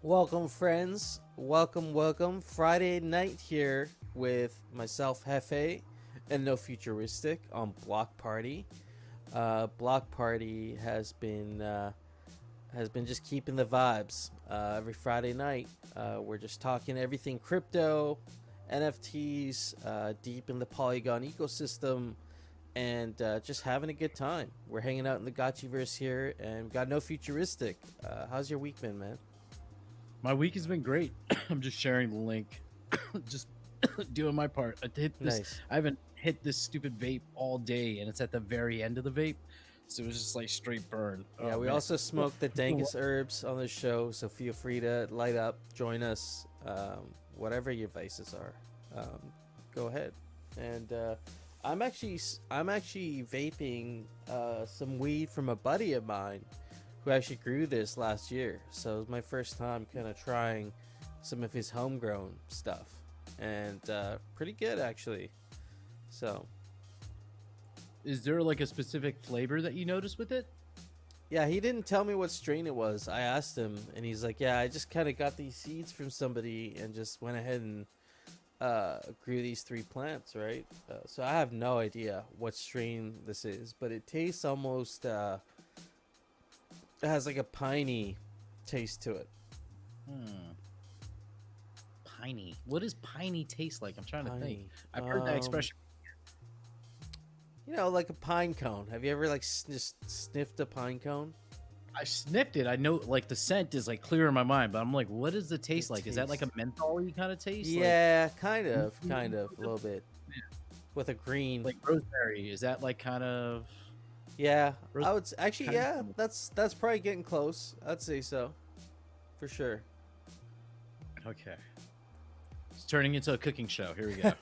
Welcome, friends. Welcome. Friday night here with myself, Hefe and Nofuturistic on BlockParty. BlockParty has been just keeping the vibes. Every Friday night, we're just talking everything crypto, NFTs, deep in the Polygon ecosystem, and just having a good time. We're hanging out in the Gotchiverse here, and we got Nofuturistic. How's your week been, man? My week has been great. I'm just sharing the link, just doing my part. Nice. I haven't hit this stupid vape all day, and it's at the very end of the vape, so it was just like straight burn. Yeah, we also smoke the dankest herbs on the show, so feel free to light up, join us, whatever your vices are. Go ahead. And I'm actually vaping some weed from a buddy of mine who actually grew this last year. So it was my first time kind of trying some of his homegrown stuff, and pretty good actually. So is there like a specific flavor that you notice with it? yeah, he didn't tell me what strain it was. I asked him, and he's like, yeah, I just kind of got these seeds from somebody and just went ahead and grew these 3 plants, right? So I have no idea what strain this is, but it tastes almost it has like a piney taste to it. Piney. What does piney taste like? I'm trying to think. Piney. I've heard that expression. You know, like a pine cone. Have you ever like just sniffed a pine cone? I sniffed it. I know like the scent is like clear in my mind, but I'm like, what does the taste like? Is that like a menthol-y kind of taste? Yeah, kind of, a little bit. Yeah. With a green, Like rosemary. Is that like kind of? yeah, I would actually, kind yeah, of- that's probably getting close. I'd say so, for sure. Okay. It's turning into a cooking show. Here we go.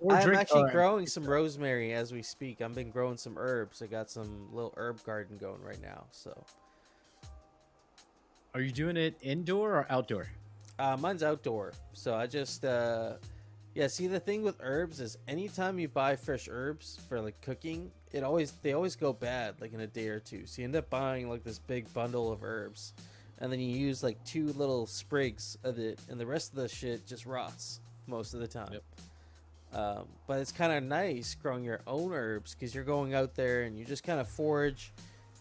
I'm actually growing some rosemary as we speak. I've been growing some herbs. I got some little herb garden going right now. So, Are you doing it indoor or outdoor? mine's outdoor. So I just, yeah. See, the thing with herbs is anytime you buy fresh herbs for like cooking, they always go bad like in a day or two. So you end up buying like this big bundle of herbs, and then you use like 2 little sprigs of it, and the rest of the shit just rots most of the time. Yep. But it's kind of nice growing your own herbs because you're going out there and you just kind of forage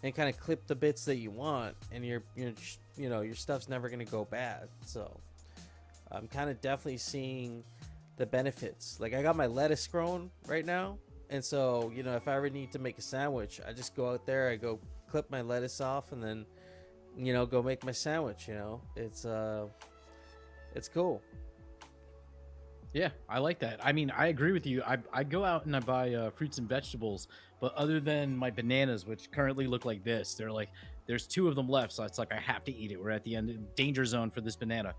and kind of clip the bits that you want, and your stuff's never gonna go bad. So I'm kind of definitely seeing the benefits. Like I got my lettuce growing right now, and so if I ever need to make a sandwich, I just go out there, I go clip my lettuce off, and then go make my sandwich. It's cool. Yeah, I like that. I mean, I agree with you. I go out and I buy fruits and vegetables, but other than my bananas, which currently look like this, there's 2 of them left, so it's like I have to eat it. We're at the end danger zone for this banana.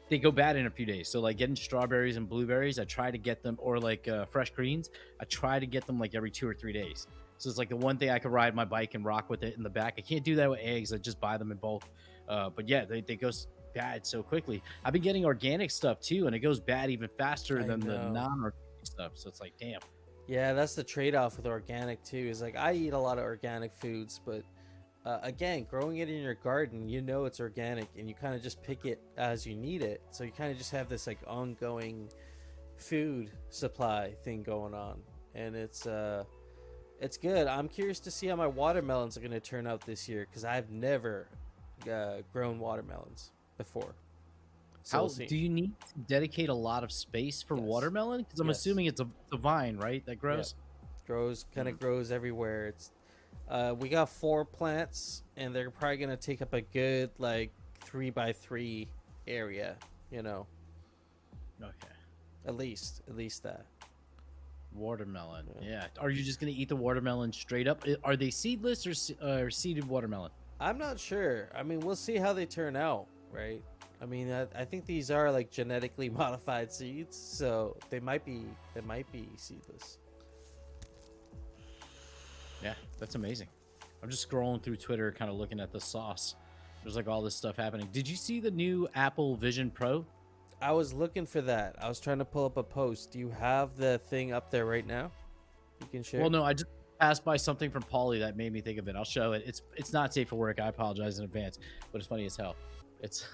They go bad in a few days. So like getting strawberries and blueberries, I try to get them, or like fresh greens, I try to get them like every 2 or 3 days. So it's like the one thing I could ride my bike and rock with it in the back. I can't do that with eggs. I just buy them in bulk. But yeah, they go bad so quickly. I've been getting organic stuff too, and it goes bad even faster than the non-organic stuff. So it's like, damn. Yeah, that's the trade-off with organic too. Is like I eat a lot of organic foods, but again, growing it in your garden, it's organic, and you kind of just pick it as you need it. So you kind of just have this like ongoing food supply thing going on, and it's good. I'm curious to see how my watermelons are going to turn out this year because I've never grown watermelons before. So How do you need to dedicate a lot of space for watermelon? Because I'm assuming it's a vine, right? That grows. Yeah. Grows everywhere. It's we got 4 plants, and they're probably gonna take up a good like 3x3 area. Okay. At least that. Watermelon. Yeah. Are you just gonna eat the watermelon straight up? Are they seedless or seeded watermelon? I'm not sure. I mean, we'll see how they turn out, right? I mean, I think these are like genetically modified seeds, so they might be seedless. Yeah, that's amazing. I'm just scrolling through Twitter, kind of looking at the sauce. There's like all this stuff happening. Did you see the new Apple Vision Pro? I was looking for that. I was trying to pull up a post. Do you have the thing up there right now? You can share. Well, no, pass by something from Paulie that made me think of it. I'll show it. It's not safe for work. I apologize in advance, but it's funny as hell. It's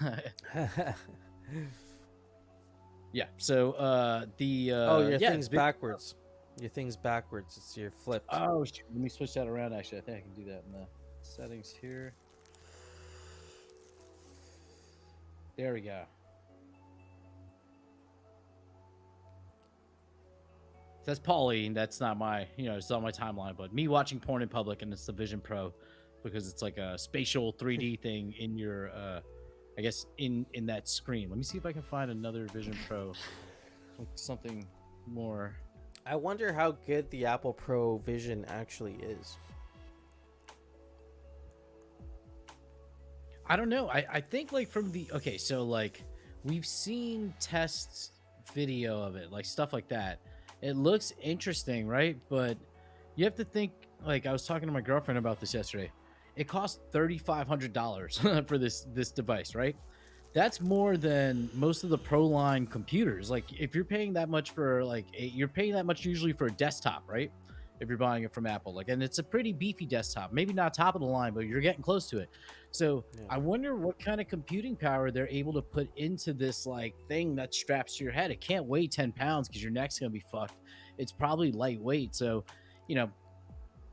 yeah. So your thing's backwards. Your thing's backwards. It's your flipped. Oh, shoot. Let me switch that around. Actually, I think I can do that in the settings here. There we go. That's Paulie. That's not my, it's on my timeline, but me watching porn in public, and it's the Vision Pro because it's like a spatial 3D thing in your, I guess in that screen. Let me see if I can find another Vision Pro, something more. I wonder how good the Apple Pro Vision actually is. I don't know. I think like from the, okay, so like we've seen test video of it, like stuff like that. It looks interesting, right? But you have to think, like I was talking to my girlfriend about this yesterday. It costs $3,500 for this device, right? That's more than most of the Pro line computers. Like if you're paying that much for like you're paying that much usually for a desktop, right? If you're buying it from Apple, like, and it's a pretty beefy desktop, maybe not top of the line, but you're getting close to it. So yeah. I wonder what kind of computing power they're able to put into this like thing that straps to your head. It can't weigh 10 pounds because your neck's gonna be fucked. It's probably lightweight. So,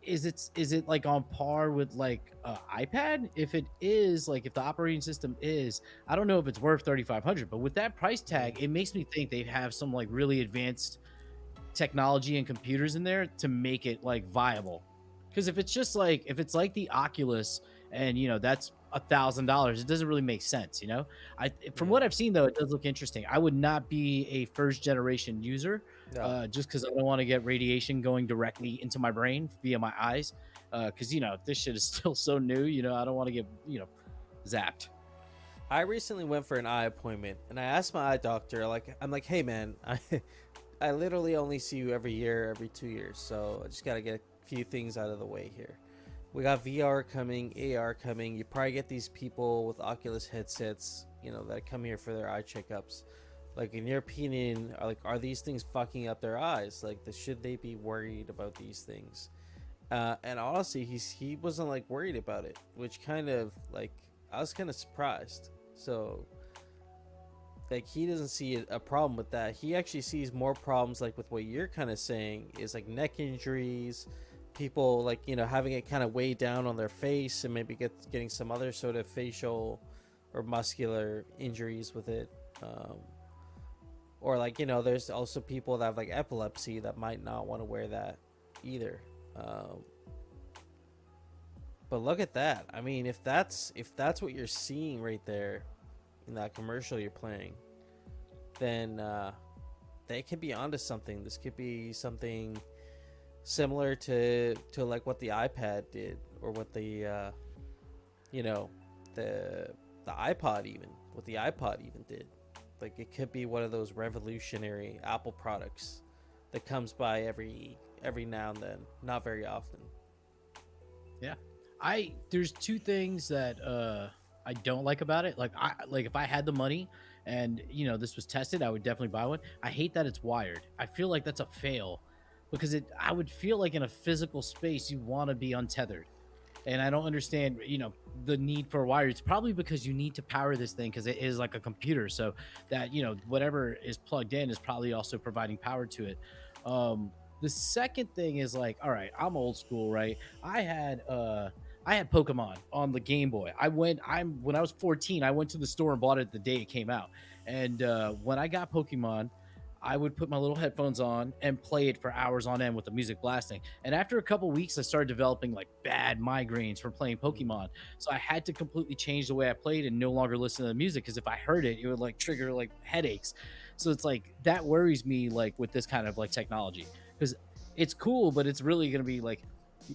is it like on par with like iPad? If it is, like if the operating system is, I don't know if it's worth $3,500, but with that price tag, it makes me think they have some like really advanced technology and computers in there to make it like viable. Because if it's just like it's like the Oculus and that's $1,000, it doesn't really make sense. From what I've seen though, it does look interesting. I would not be a first generation user just because I don't want to get radiation going directly into my brain via my eyes, because this shit is still so new. I don't want to get zapped. I recently went for an eye appointment and I asked my eye doctor, I'm like, hey man, I literally only see you every year, every 2 years. So I just got to get a few things out of the way here. We got VR coming, AR coming. You probably get these people with Oculus headsets, that come here for their eye checkups. Like, in your opinion, are these things fucking up their eyes? Like, should they be worried about these things? And honestly, he wasn't like worried about it, which kind of like, I was kind of surprised. So like he doesn't see a problem with that. He actually sees more problems like with what you're kind of saying is like neck injuries, people like having it kind of weigh down on their face and maybe getting some other sort of facial or muscular injuries with it, or like there's also people that have like epilepsy that might not want to wear that either. But look at that. I mean, if that's what you're seeing right there in that commercial you're playing, then they could be onto something. This could be something similar to like what the iPad did, or what the the iPod even did. Like it could be one of those revolutionary Apple products that comes by every now and then, not very often. Yeah, there's two things that I don't like about it. Like if I had the money and this was tested, I would definitely buy one. I hate that it's wired. I feel like that's a fail, because I would feel like in a physical space you want to be untethered, and I don't understand the need for a wire. It's probably because you need to power this thing because it is like a computer, so that whatever is plugged in is probably also providing power to it. The second thing is like, all right, I'm old school, right? I had Pokemon on the Game Boy. When I was 14, I went to the store and bought it the day it came out. And when I got Pokemon, I would put my little headphones on and play it for hours on end with the music blasting. And after a couple weeks, I started developing like bad migraines from playing Pokemon. So I had to completely change the way I played and no longer listen to the music, because if I heard it, it would like trigger like headaches. So it's like that worries me, like with this kind of like technology, because it's cool, but it's really going to be like,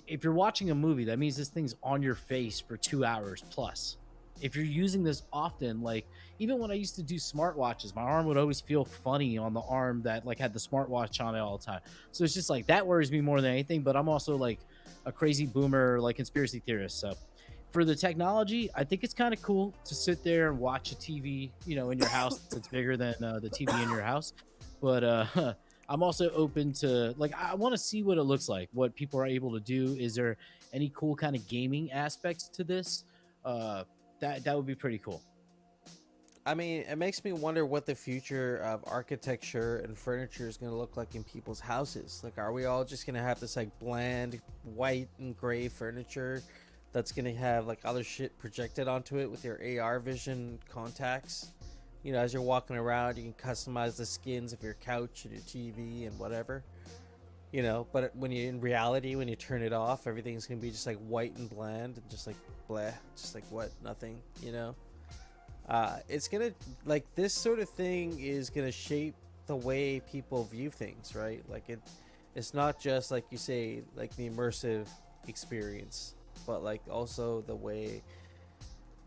if you're watching a movie, that means this thing's on your face for 2 hours plus. If you're using this often, like even when I used to do smartwatches, my arm would always feel funny on the arm that like had the smartwatch on it all the time. So it's just like that worries me more than anything. But I'm also like a crazy boomer, like conspiracy theorist. So for the technology, I think it's kind of cool to sit there and watch a TV, in your house that's bigger than the TV in your house. But I'm also open to, like, I want to see what it looks like, what people are able to do. Is there any cool kind of gaming aspects to this? Uh, that would be pretty cool. I mean, it makes me wonder what the future of architecture and furniture is going to look like in people's houses. Like, are we all just going to have this like bland white and gray furniture that's going to have like other shit projected onto it with your AR vision contacts? You know, as you're walking around, you can customize the skins of your couch and your TV and whatever. You know, but when you in reality, when you turn it off, everything's going to be just like white and bland and just like blah, just like what, nothing. You know. It's gonna, like, this sort of thing is gonna shape the way people view things, right? Like it's not just like you say, like the immersive experience, but like also the way,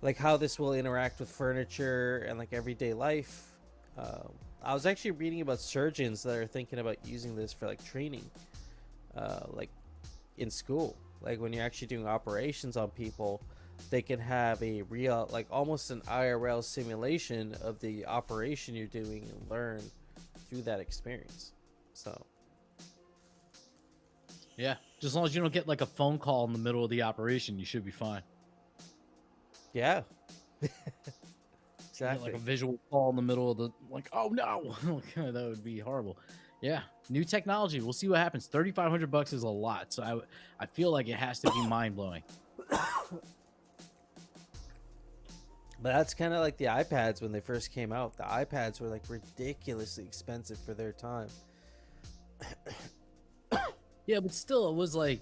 like how this will interact with furniture and like everyday life. I was actually reading about surgeons that are thinking about using this for like training, like in school, like when you're actually doing operations on people, they can have a real, like almost an IRL simulation of the operation you're doing and learn through that experience. So Yeah, just as long as you don't get like a phone call in the middle of the operation, you should be fine. yeah. Get like a visual call in the middle of the, like, oh no, that would be horrible. Yeah, new technology. We'll see what happens. $3,500 is a lot, so I feel like it has to be mind blowing. But that's kind of like the iPads when they first came out. The iPads were like ridiculously expensive for their time. Yeah, but still, it was like,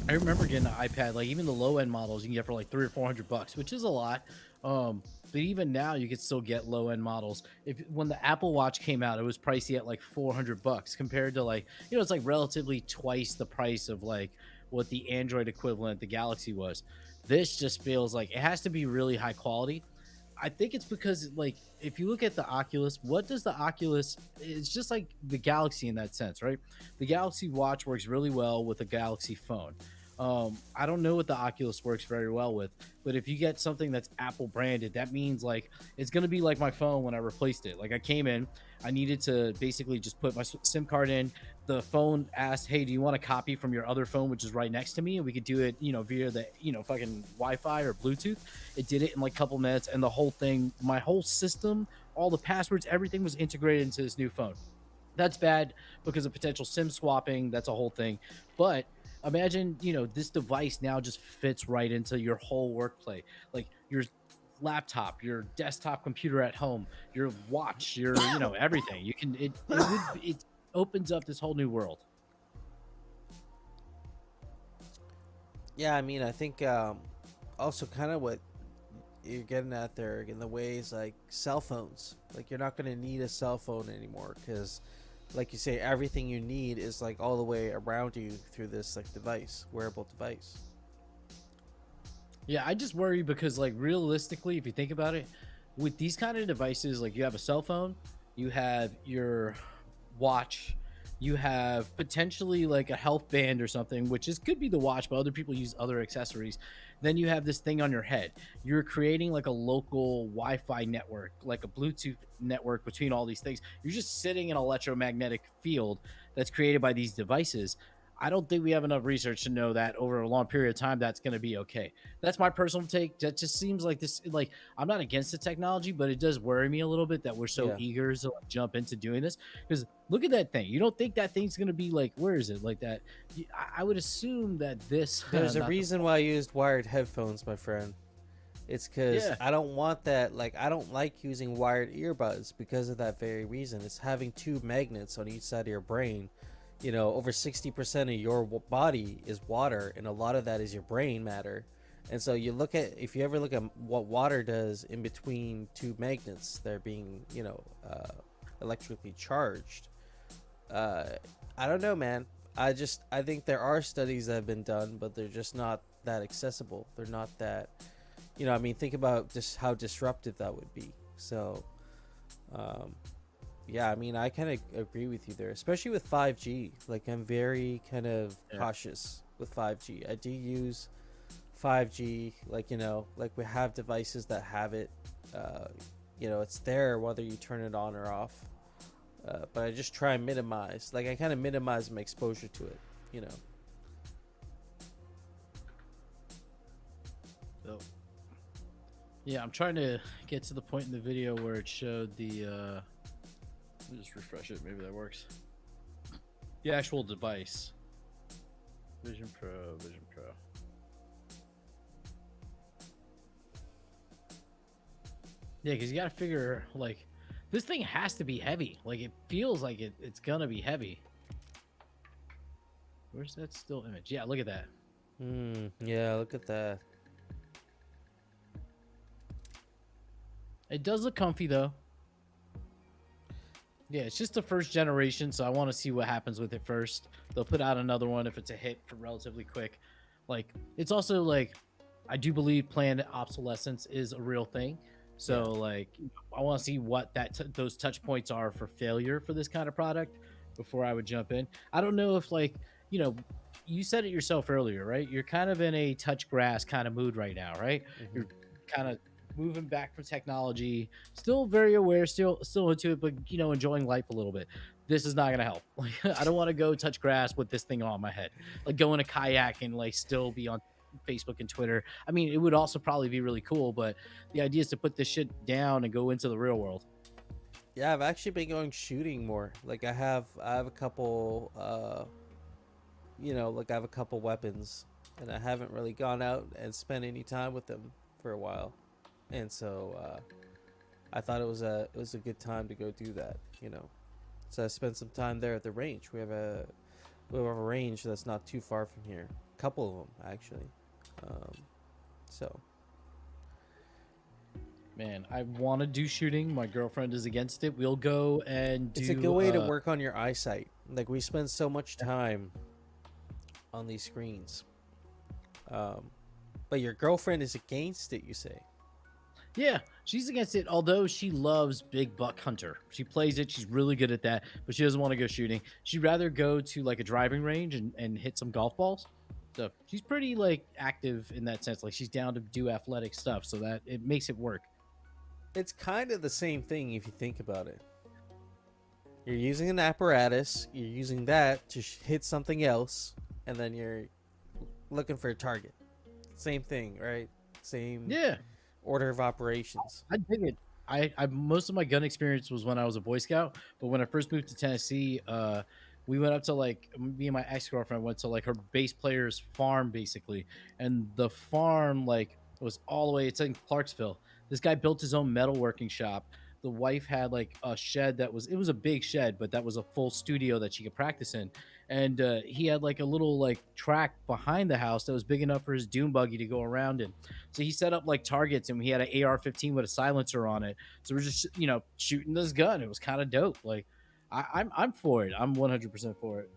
I remember getting an iPad, like even the low end models you can get for like $300 or $400, which is a lot. But even now, you could still get low end models. When the Apple Watch came out, it was pricey at like $400 compared to, like, you know, it's like relatively twice the price of like what the Android equivalent, the Galaxy, was. This just feels like it has to be really high quality. I think it's because, like, if you look at the Oculus, what does the Oculus? It's just like the Galaxy in that sense, right? The Galaxy Watch works really well with a Galaxy phone. I don't know what the Oculus works very well with, but if you get something that's Apple branded, that means like it's gonna be like my phone when I replaced it. Like I came in, I needed to basically just put my SIM card in. The phone asked, "Hey, do you want a copy from your other phone, which is right next to me?" And we could do it, you know, via the, you know, fucking Wi-Fi or Bluetooth. It did it in like a couple minutes, and the whole thing, my whole system, all the passwords, everything was integrated into this new phone. That's bad because of potential SIM swapping. That's a whole thing. But imagine, you know, this device now just fits right into your whole workplace, like your laptop, your desktop computer at home, your watch, your, you know, everything. You can, it opens up this whole new world. Yeah, I mean, I think also kind of what you're getting at there in the ways like cell phones. Like you're not going to need a cell phone anymore because, like you say, everything you need is like all the way around you through this like device, wearable device. Yeah, I just worry because, like, realistically, if you think about it, with these kind of devices, like, you have a cell phone, you have your watch, you have potentially like a health band or something, which is could be the watch, but other people use other accessories. Then you have this thing on your head. You're creating like a local Wi-Fi network, like a Bluetooth network between all these things. You're just sitting in an electromagnetic field that's created by these devices. I don't think we have enough research to know that over a long period of time that's going to be okay. That's my personal take. That just seems like this. Like, I'm not against the technology, but it does worry me a little bit that we're so Yeah. eager to like, jump into doing this. Because look at that thing. You don't think that thing's going to be like, where is it? Like that. I would assume that this. There's a reason why I used wired headphones, my friend. It's because Yeah. I don't want that. Like, I don't like using wired earbuds because of that very reason. It's having two magnets on each side of your brain. You know, over 60% of your body is water, and a lot of that is your brain matter. And so you look at, if you ever look at what water does in between two magnets, they're being, you know, electrically charged. I don't know, man. I think there are studies that have been done, but they're just not that accessible. They're not that, you know, I mean, think about just how disruptive that would be. So, yeah, I mean, I kind of agree with you there, especially with 5G. Like, I'm very kind of cautious with 5G. I do use 5G, like, you know, like we have devices that have it, you know, it's there whether you turn it on or off. but I just try and minimize. Like I kind of minimize my exposure to it, you know. So, yeah, I'm trying to get to the point in the video where it showed the. Let me just refresh it. Maybe that works. The actual device. Vision Pro. Yeah, because you got to figure, like, this thing has to be heavy. Like, it feels like it's going to be heavy. Where's that still image? Yeah, look at that. Yeah, look at that. It does look comfy, though. Yeah, it's just the first generation, so I want to see what happens with it first. They'll put out another one if it's a hit relatively quick. Like, it's also, like, I do believe planned obsolescence is a real thing. So, like, I want to see what those touch points are for failure for this kind of product before I would jump in. I don't know if, like, you know, you said it yourself earlier, right? You're kind of in a touch grass kind of mood right now, right? Mm-hmm. You're kind of moving back from technology, still very aware, still into it, but, you know, enjoying life a little bit. This is not going to help. Like, I don't want to go touch grass with this thing on my head. Like, go in a kayak and, like, still be on Facebook and Twitter. I mean, it would also probably be really cool, but the idea is to put this shit down and go into the real world. Yeah, I've actually been going shooting more. Like I have a couple you know, like I have a couple weapons, and I haven't really gone out and spent any time with them for a while. And so I thought it was a good time to go do that, you know. So I spent some time there at the range. We have a range that's not too far from here. A couple of them actually. So man, I want to do shooting. My girlfriend is against it. We'll go and do. It's a good way to work on your eyesight. Like we spend so much time on these screens. But your girlfriend is against it, you say? Yeah, she's against it, although she loves Big Buck Hunter. She plays it. She's really good at that, but she doesn't want to go shooting. She'd rather go to like a driving range and hit some golf balls. So she's pretty like active in that sense. Like she's down to do athletic stuff, so that it makes it work. It's kind of the same thing if you think about it. You're using an apparatus, you're using that to hit something else, and then you're looking for a target. Same thing, right? Same order of operations. I dig it. I most of my gun experience was when I was a Boy Scout, but when I first moved to Tennessee, we went up to like me and my ex-girlfriend went to like her bass player's farm basically, and the farm like was all the way. It's in Clarksville. This guy built his own metalworking shop. The wife had like a shed it was a big shed, but that was a full studio that she could practice in. And he had like a little like track behind the house that was big enough for his dune buggy to go around in. So he set up like targets, and he had an AR-15 with a silencer on it. So we're just shooting this gun. It was kind of dope. Like I'm for it. I'm 100% for it.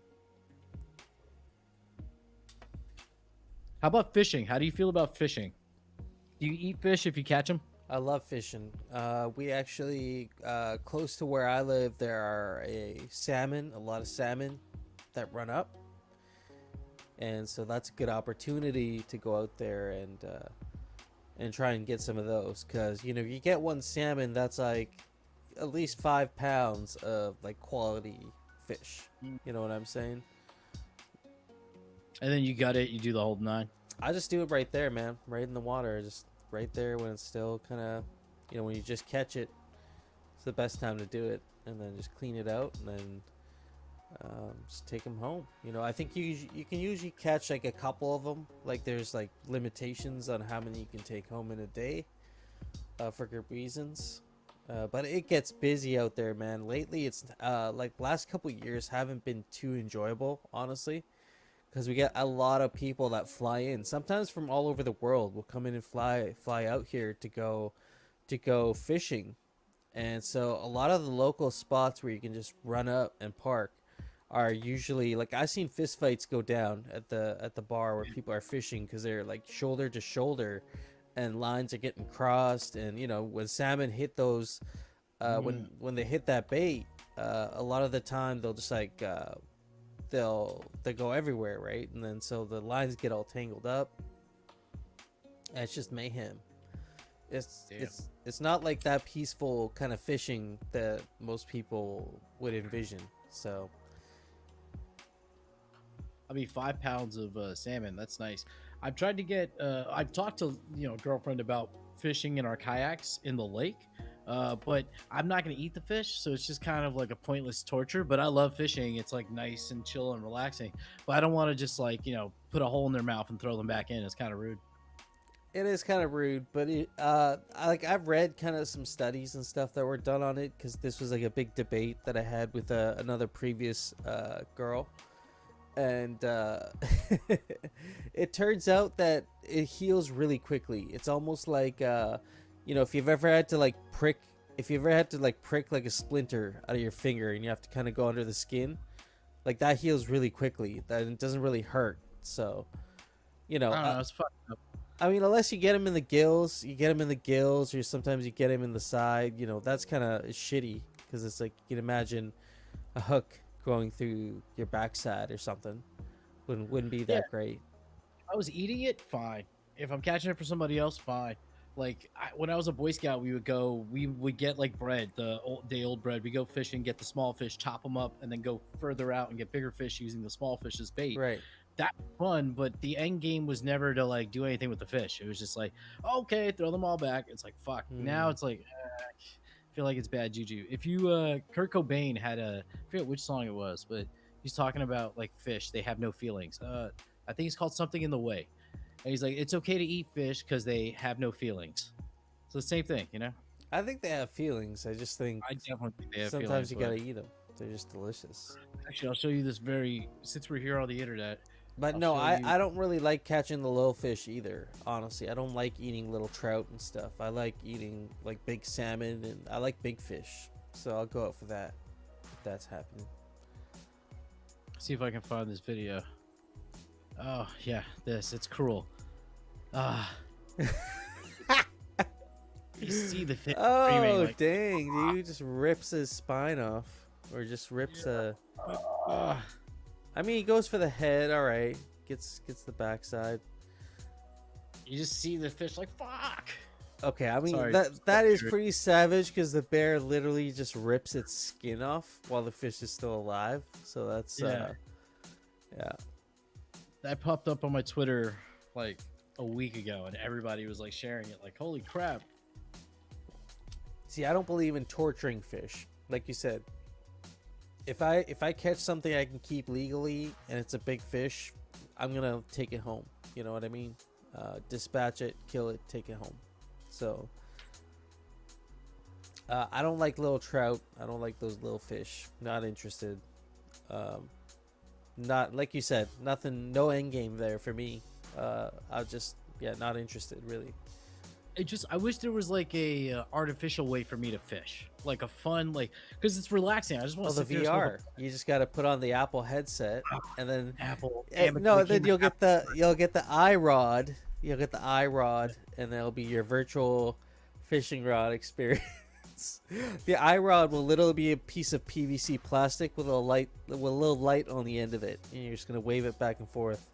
How about fishing? How do you feel about fishing? Do you eat fish if you catch them? I love fishing. We actually, close to where I live, there are a lot of salmon that run up. And so that's a good opportunity to go out there and try and get some of those. Because, you get one salmon, that's like at least 5 pounds of like quality fish. You know what I'm saying? And then you gut it, you do the whole 9. I just do it right there, man. Right in the water. Just right there when it's still kind of, when you just catch it. It's the best time to do it. And then just clean it out and then just take them home. I think you can usually catch like a couple of them. Like there's like limitations on how many you can take home in a day for good reasons. But it gets busy out there, man. Lately, it's like last couple years haven't been too enjoyable, honestly. Because we get a lot of people that fly in, sometimes from all over the world. Will come in and fly out here to go fishing, and so a lot of the local spots where you can just run up and park are usually like I've seen fist fights go down at the bar where people are fishing because they're like shoulder to shoulder, and lines are getting crossed. And when salmon hit those, when they hit that bait, a lot of the time they'll just like. They go everywhere, right? And then so the lines get all tangled up, and it's just mayhem. It's not like that peaceful kind of fishing that most people would envision. So I mean, 5 pounds of salmon. That's nice. I've tried to get. I've talked to a girlfriend about fishing in our kayaks in the lake, but I'm not gonna eat the fish, so it's just kind of like a pointless torture. But I love fishing. It's like nice and chill and relaxing. But I don't want to just like put a hole in their mouth and throw them back in. It's kind of rude. it is kind of rude, but I've read kind of some studies and stuff that were done on it, because this was like a big debate that I had with another previous girl, and it turns out that it heals really quickly. It's almost like if you've ever had to like prick like a splinter out of your finger, and you have to kind of go under the skin, like that heals really quickly. That it doesn't really hurt. So I don't know, it's fucked up. I mean, unless you get him in the gills, or sometimes you get him in the side. That's kind of shitty, because it's like you can imagine a hook going through your backside or something. Wouldn't be that great. If I was eating it, fine. If I'm catching it for somebody else, fine. Like when I was a Boy Scout, we would get like bread, the old bread. We go fishing, get the small fish, chop them up, and then go further out and get bigger fish using the small fish as bait. Right. That was fun, but the end game was never to like do anything with the fish. It was just like, okay, throw them all back. It's like, fuck. Now it's like, I feel like it's bad juju. If you, Kurt Cobain had I forget which song it was, but he's talking about like fish. They have no feelings. I think it's called Something in the Way. And he's like, it's okay to eat fish because they have no feelings. So the same thing, I think they have feelings. I just think I definitely think they have sometimes you feelings, gotta eat them. They're just delicious. Actually, I'll show you this since we're here on the internet. But no, I don't really like catching the little fish either, honestly. I don't like eating little trout and stuff. I like eating like big salmon, and I like big fish. So I'll go out for that if that's happening. See if I can find this video. Oh, yeah, it's cruel. You see the fish screaming, like, dang, dude, just rips his spine off. Or just rips I mean, he goes for the head, all right. Gets the backside. You just see the fish like, fuck. Okay, I mean, Sorry. that is pretty savage, because the bear literally just rips its skin off while the fish is still alive. So that's yeah. That popped up on my Twitter like a week ago, and everybody was like sharing it, like, holy crap. See, I don't believe in torturing fish, like you said. If I catch something I can keep legally and it's a big fish, I'm gonna take it home. You know what I mean? Dispatch it, kill it, take it home. So I don't like little trout. I don't like those little fish. Not interested. Not like you said. Nothing. No end game there for me. I'll just not interested really. I wish there was like a artificial way for me to fish, like a fun, like, because it's relaxing. I just want to the VR. You just got to put on the Apple headset, and then Apple. No, then you'll get the iRod. You'll get the iRod, and that'll be your virtual fishing rod experience. The iRod will literally be a piece of PVC plastic with a little light on the end of it, and you're just gonna wave it back and forth.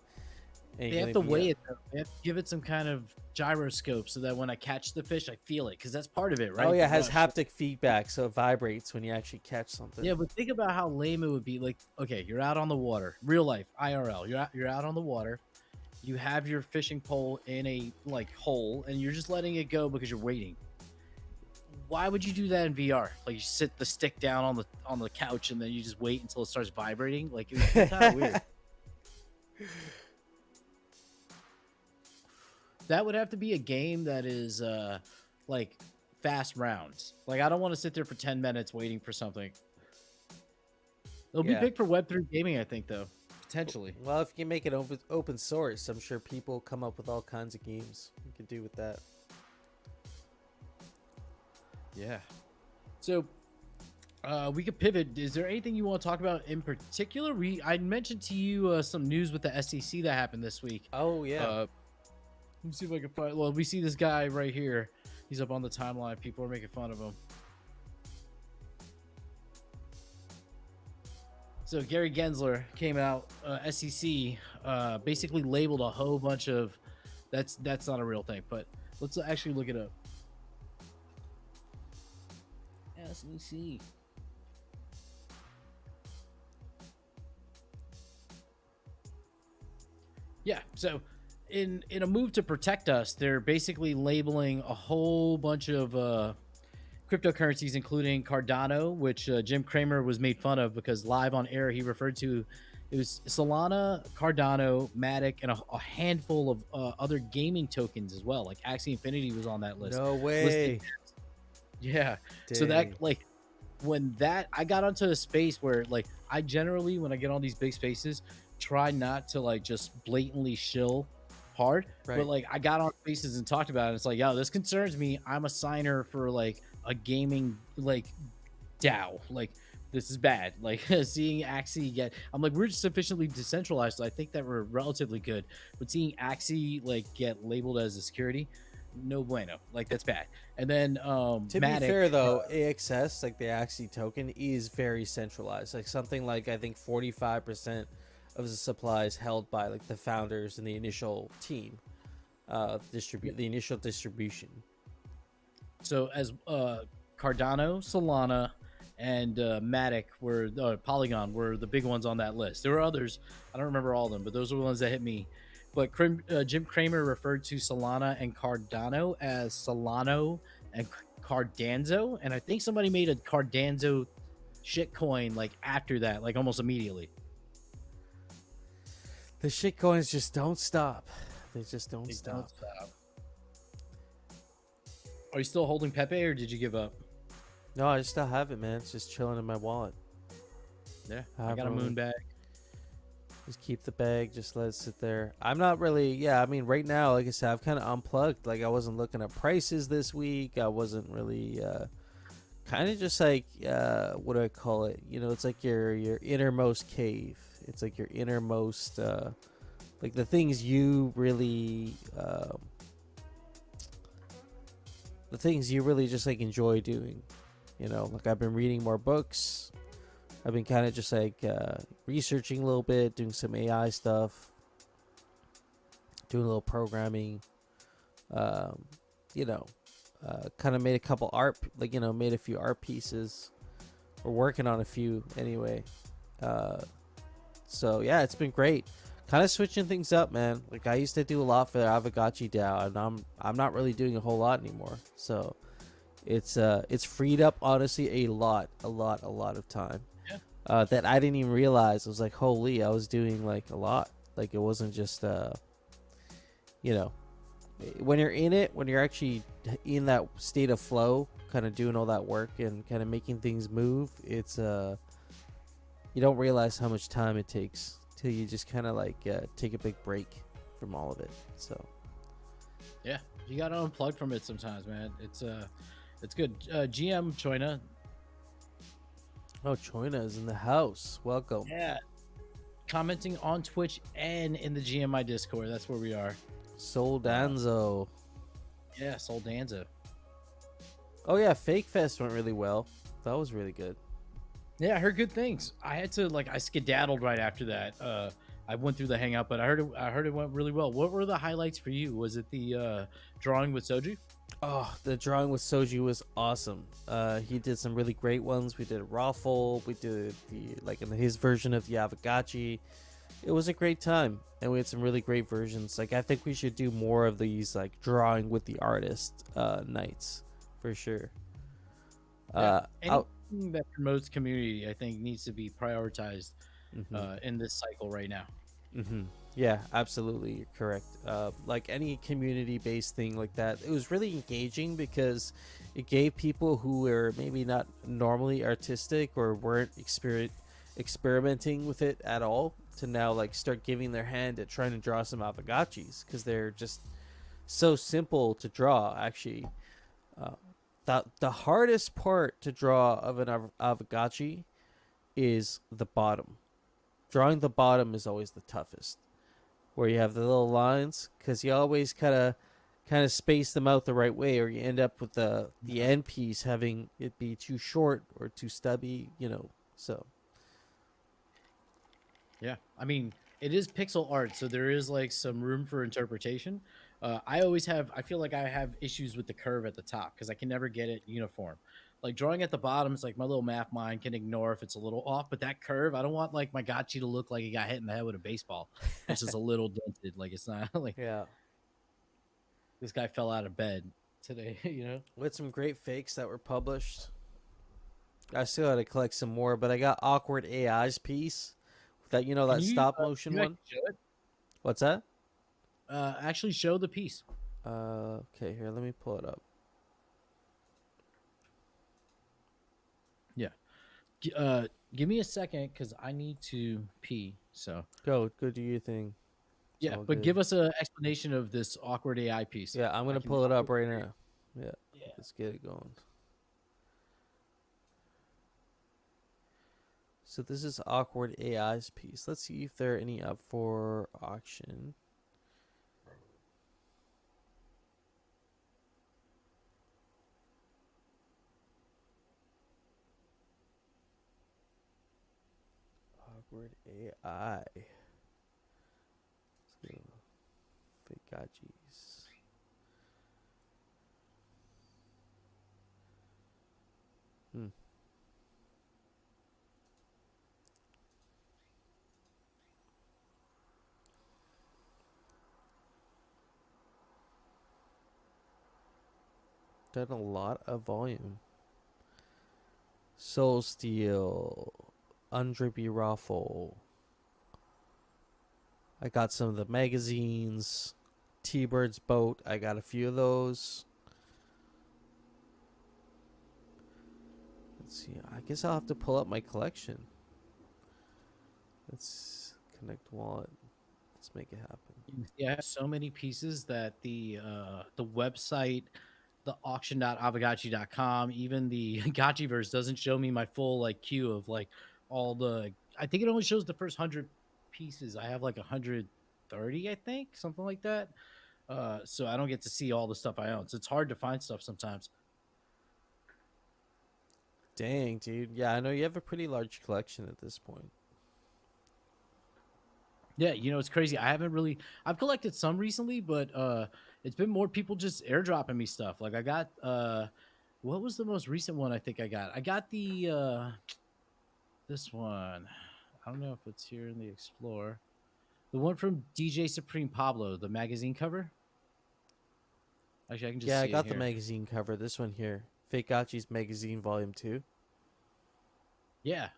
They have to weigh it, though. They have to give it some kind of gyroscope so that when I catch the fish, I feel it, because that's part of it, right? Oh yeah, it has haptic feedback, so it vibrates when you actually catch something. Yeah, but think about how lame it would be. Like, okay, you're out on the water, real life, IRL. You're out on the water. You have your fishing pole in a like hole, and you're just letting it go because you're waiting. Why would you do that in VR? Like, you sit the stick down on the couch, and then you just wait until it starts vibrating. Like, it would be kind of weird. That would have to be a game that is like fast rounds. Like, I don't want to sit there for 10 minutes waiting for something. It'll be big for Web3 gaming, I think, though. Potentially. Well, if you can make it open source, I'm sure people come up with all kinds of games you could do with that. Yeah. So we could pivot. Is there anything you want to talk about in particular? I mentioned to you some news with the SEC that happened this week. Oh, yeah. Let me see if I can find. Well, we see this guy right here. He's up on the timeline. People are making fun of him. So Gary Gensler came out. SEC basically labeled a whole bunch of. That's not a real thing, but let's actually look it up. Yes, let me see. Yeah, so in a move to protect us, they're basically labeling a whole bunch of cryptocurrencies, including Cardano, which Jim Cramer was made fun of because live on air he referred to it was Solana, Cardano, Matic, and a handful of other gaming tokens as well. Like Axie Infinity was on that list. No Listed. way. Yeah. So Dang. that like when that I got onto a space where like I generally when I get on these big spaces try not to like just blatantly shill hard, Right. but like I got on spaces and talked about it. It's like, yo, this concerns me. I'm a signer for like a gaming like DAO. Like this is bad. Like seeing Axie get, I'm like, we're sufficiently decentralized, so I think that we're relatively good. But seeing Axie like get labeled as a security, no bueno. Like that's bad. And then To Matic, be fair though, AXS, like the Axie token, is very centralized. Like something like I think 45% of the supply is held by like the founders and the initial team, the initial distribution. so as Cardano, Solana, and Matic were Polygon were the big ones on that list. There were others, I don't remember all of them, but those were the ones that hit me. But Jim Cramer referred to Solana and Cardano as Solano and Cardanzo, and I think somebody made a Cardanzo shitcoin like after that, like almost immediately. The shitcoins just don't stop. They just don't stop. Are you still holding Pepe, or did you give up? No, I still have it, man. It's just chilling in my wallet. Yeah, I got a moon bag. Just keep the bag. Just let it sit there. I'm not really. Yeah, I mean, right now, like I said, I've kind of unplugged. Like I wasn't looking at prices this week. I wasn't really. Kind of just like what do I call it? You know, it's like your innermost cave. It's like your innermost, like the things you really, just like enjoy doing. You know, like I've been reading more books. I've been kind of just like researching a little bit, doing some AI stuff, doing a little programming. You know, kind of made a couple art, like, you know, made a few art pieces. We're working on a few anyway. So yeah, it's been great. Kind of switching things up, man. Like I used to do a lot for the Aavegotchi DAO, and I'm not really doing a whole lot anymore. So it's freed up honestly a lot of time. Yeah. That I didn't even realize. I was like, holy, I was doing like a lot. Like it wasn't just you know, when you're in it, when you're actually in that state of flow, kind of doing all that work and kind of making things move, it's you don't realize how much time it takes till you just kind of like take a big break from all of it. So yeah, you gotta unplug from it sometimes, man. It's good. GM Choina. Oh, Choina is in the house. Welcome. Yeah, commenting on Twitch and in the GMI Discord. That's where we are. Soldanzo. Yeah, Soldanzo. Oh yeah, Fake Fest went really well. That was really good. Yeah, I heard good things. I had to I skedaddled right after that. I went through the hangout, but I heard it went really well. What were the highlights for you? Was it the drawing with Soju? Oh, the drawing with Soju was awesome. He did some really great ones. We did a raffle. We did in his version of the Aavegotchi. It was a great time, and we had some really great versions. Like I think we should do more of these like drawing with the artist nights for sure. Yeah, anything that promotes community, I think, needs to be prioritized in this cycle right now. Mm-hmm. Yeah, absolutely, you're correct. Like any community-based thing like that, it was really engaging because it gave people who were maybe not normally artistic or weren't experimenting with it at all to now like start giving their hand at trying to draw some Aavegotchis because they're just so simple to draw. Actually, the hardest part to draw of an Aavegotchi is the bottom. Drawing the bottom is always the toughest, where you have the little lines, because you always kind of space them out the right way, or you end up with the end piece having it be too short or too stubby, you know. So yeah, I mean, it is pixel art, so there is like some room for interpretation, I feel like I have issues with the curve at the top because I can never get it uniform. Like drawing at the bottom is like my little math mind can ignore if it's a little off, but that curve, I don't want like my gotchi to look like he got hit in the head with a baseball. It's just a little dented. Like it's not like Yeah. this guy fell out of bed today, you know? We had some great fakes that were published. I still got to collect some more, but I got Awkward AI's piece. That, you know, Can that you, stop motion you one. actually show it? What's that? Actually show the piece. Okay, here, let me pull it up. Yeah. Give me a second because I need to pee. So Go do your thing. It's yeah, all but good. give us an explanation of this awkward AI piece. Yeah, I'm gonna can- pull it up right now. Yeah, Yeah. let's get it going. So this is Awkward AI's piece. Let's see if there are any up for auction. Awkward AI. Let's go. Aavegotchis. Done a lot of volume. Soul Steel, Undrippy Raffle. I got some of the magazines. T-Bird's Boat. I got a few of those. Let's see. I guess I'll have to pull up my collection. Let's connect wallet. Let's make it happen. Yeah, so many pieces that the website, the auction.aavegotchi.com, even the Gotchiverse doesn't show me my full like queue of like all the. I think it only shows the first 100 pieces. I have like 130, I think, something like that. So I don't get to see all the stuff I own. So it's hard to find stuff sometimes. Dang, dude. Yeah, I know you have a pretty large collection at this point. Yeah, you know, it's crazy. I've collected some recently, but it's been more people just airdropping me stuff. Like I got what was the most recent one I think I got? I got the this one. I don't know if it's here in the Explorer. The one from DJ Supreme Pablo, the magazine cover. Actually, I can just Yeah, I see got it the here. magazine cover. This one here. Aavegotchi's Magazine Volume 2. Yeah.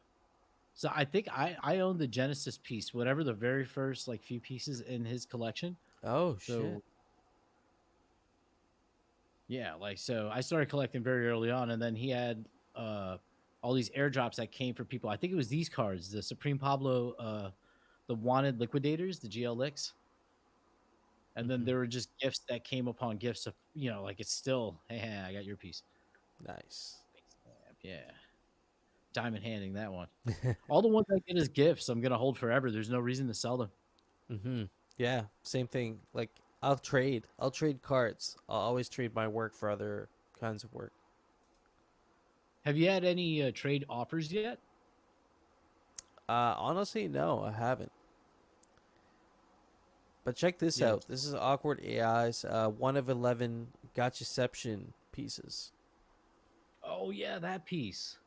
So I think I own the Genesis piece, whatever the very first like few pieces in his collection. Oh, So shit. yeah, like so I started collecting very early on, and then he had all these airdrops that came for people. I think it was these cards, the Supreme Pablo, the Wanted Liquidators, the GL Licks. And then Mhm. there were just gifts that came upon gifts of, you know, like it's still, hey, I got your piece. Nice. Yeah. Diamond handing that one. All the ones I get as gifts, I'm going to hold forever. There's no reason to sell them. Mm-hmm. Yeah, same thing. Like, I'll trade. I'll trade cards. I'll always trade my work for other kinds of work. Have you had any trade offers yet? Honestly, no, I haven't. But check this Yeah. out. This is Awkward AI's 1 of 11 Gotchaception pieces. Oh, yeah, that piece.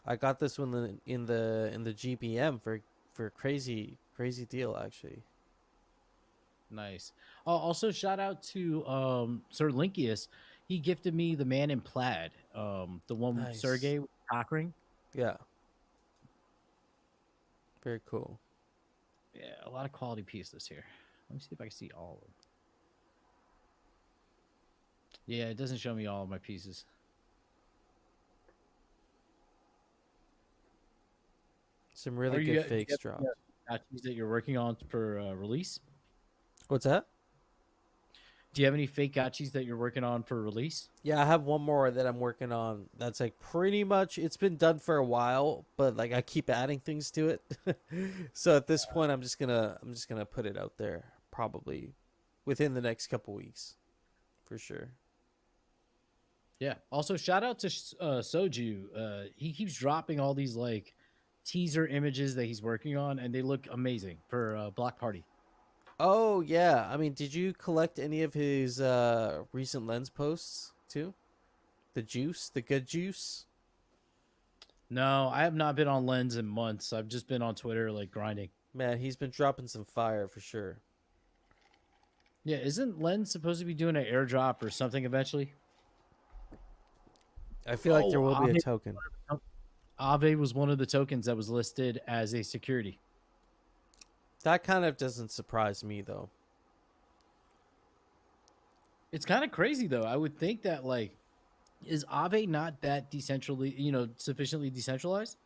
I got this one in the GBM for a crazy deal actually. Nice. Also, shout out to Sir Linkius. He gifted me the Man in Plaid, the one with Nice. Sergey with the cock ring. Yeah. Very cool. Yeah, a lot of quality pieces here. Let me see if I can see all of them. Yeah, it doesn't show me all of my pieces. Some really good fakes dropped. Gotchis that you're working on for release? What's that? Do you have any fake gotchis that you're working on for release? Yeah, I have one more that I'm working on. That's like pretty much it's been done for a while, but like I keep adding things to it. So at this point, I'm just gonna put it out there probably within the next couple weeks, for sure. Yeah. Also, shout out to Soju. He keeps dropping all these like teaser images that he's working on, and they look amazing for BlockParty. Oh yeah, I mean, did you collect any of his recent lens posts too? The juice, the good juice. No, I have not been on Lens in months. I've just been on Twitter like grinding. Man, he's been dropping some fire for sure. Yeah, isn't Lens supposed to be doing an airdrop or something eventually? I feel like there Oh, will be a token. Aave was one of the tokens that was listed as a security. That kind of doesn't surprise me though. It's kind of crazy though. I would think that like is Aave not that decentrally, sufficiently decentralized?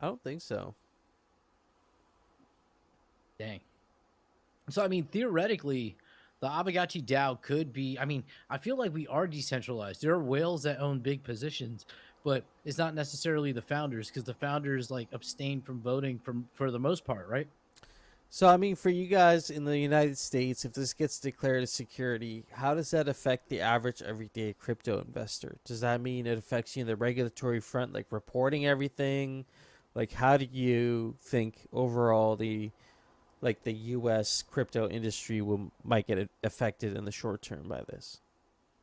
I don't think so. Dang. So I mean, theoretically, the Aavegotchi DAO could be. I mean, I feel like we are decentralized. There are whales that own big positions, but it's not necessarily the founders because the founders like abstain from voting from for the most part, right? So, I mean, for you guys in the United States, if this gets declared a security, how does that affect the average everyday crypto investor? Does that mean it affects you in the regulatory front, like reporting everything? Like, how do you think overall the U.S. crypto industry might get affected in the short term by this?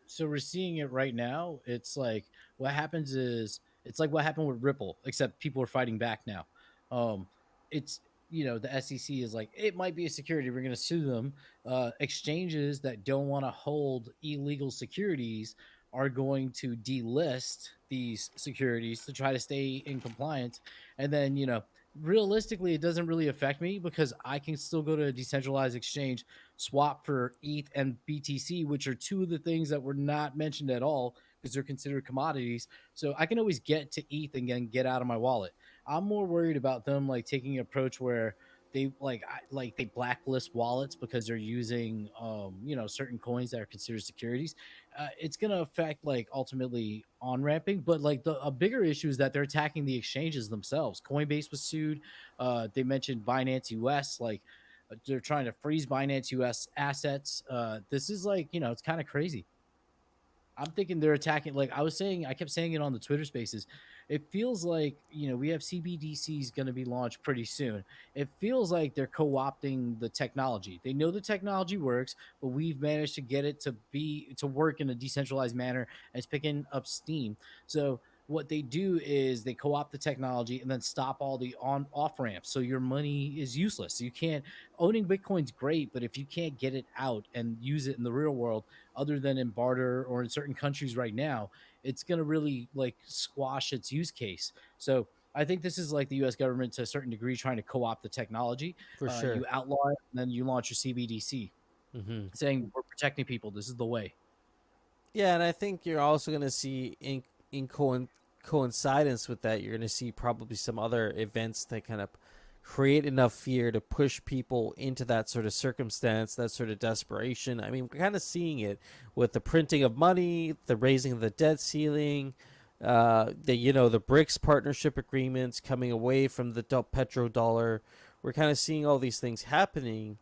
So we're seeing it right now. It's like what happens is it's like what happened with Ripple, except people are fighting back now. Um, it's the SEC is like it might be a security. We're going to sue them. Exchanges that don't want to hold illegal securities are going to delist these securities to try to stay in compliance. And then realistically, it doesn't really affect me because I can still go to a decentralized exchange, swap for ETH and BTC, which are two of the things that were not mentioned at all because they're considered commodities. So I can always get to ETH and then get out of my wallet. I'm more worried about them like taking an approach where they like they blacklist wallets because they're using certain coins that are considered securities. It's going to affect like ultimately on ramping, but like a bigger issue is that they're attacking the exchanges themselves. Coinbase was sued. They mentioned Binance US, like they're trying to freeze Binance US assets. This is like it's kind of crazy. I'm thinking they're attacking. Like I was saying, I kept saying it on the Twitter Spaces. It feels like we have CBDCs going to be launched pretty soon. It feels like they're co-opting the technology. They know the technology works, but we've managed to get it to work in a decentralized manner, and it's picking up steam. So what they do is they co-opt the technology and then stop all the on off ramps, so your money is useless. You can't owning Bitcoin's great, but if you can't get it out and use it in the real world other than in barter or in certain countries right now, it's going to really like squash its use case. So I think this is like the U.S. government to a certain degree trying to co-opt the technology. For You sure. outlaw it, and then you launch your CBDC, Mm-hmm. saying we're protecting people. This is the way. Yeah, and I think you're also going to see coincidence with that, you're going to see probably some other events that kind of create enough fear to push people into that sort of circumstance, that sort of desperation. I mean, we're kind of seeing it with the printing of money, the raising of the debt ceiling, the BRICS partnership agreements coming away from the petrodollar. We're kind of seeing all these things happening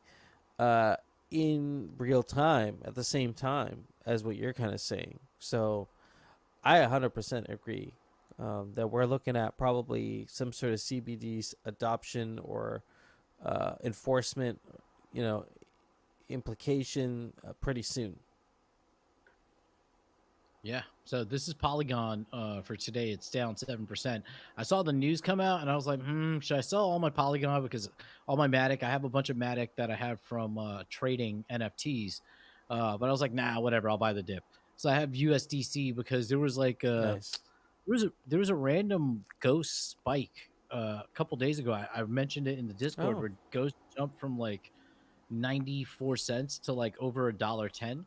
uh, in real time at the same time as what you're kind of saying. So I 100% agree that we're looking at probably some sort of CBD's adoption or enforcement, you know, implication pretty soon. Yeah. So this is Polygon for today. It's down 7%. I saw the news come out and I was like, should I sell all my Polygon? Because all my Matic, I have a bunch of Matic that I have from trading NFTs. But I was like, nah, whatever. I'll buy the dip. So I have USDC because there was like Nice. there was a random ghost spike a couple days ago. I mentioned it in the Discord Oh, where ghost jumped from like 94 cents to like over $1.10,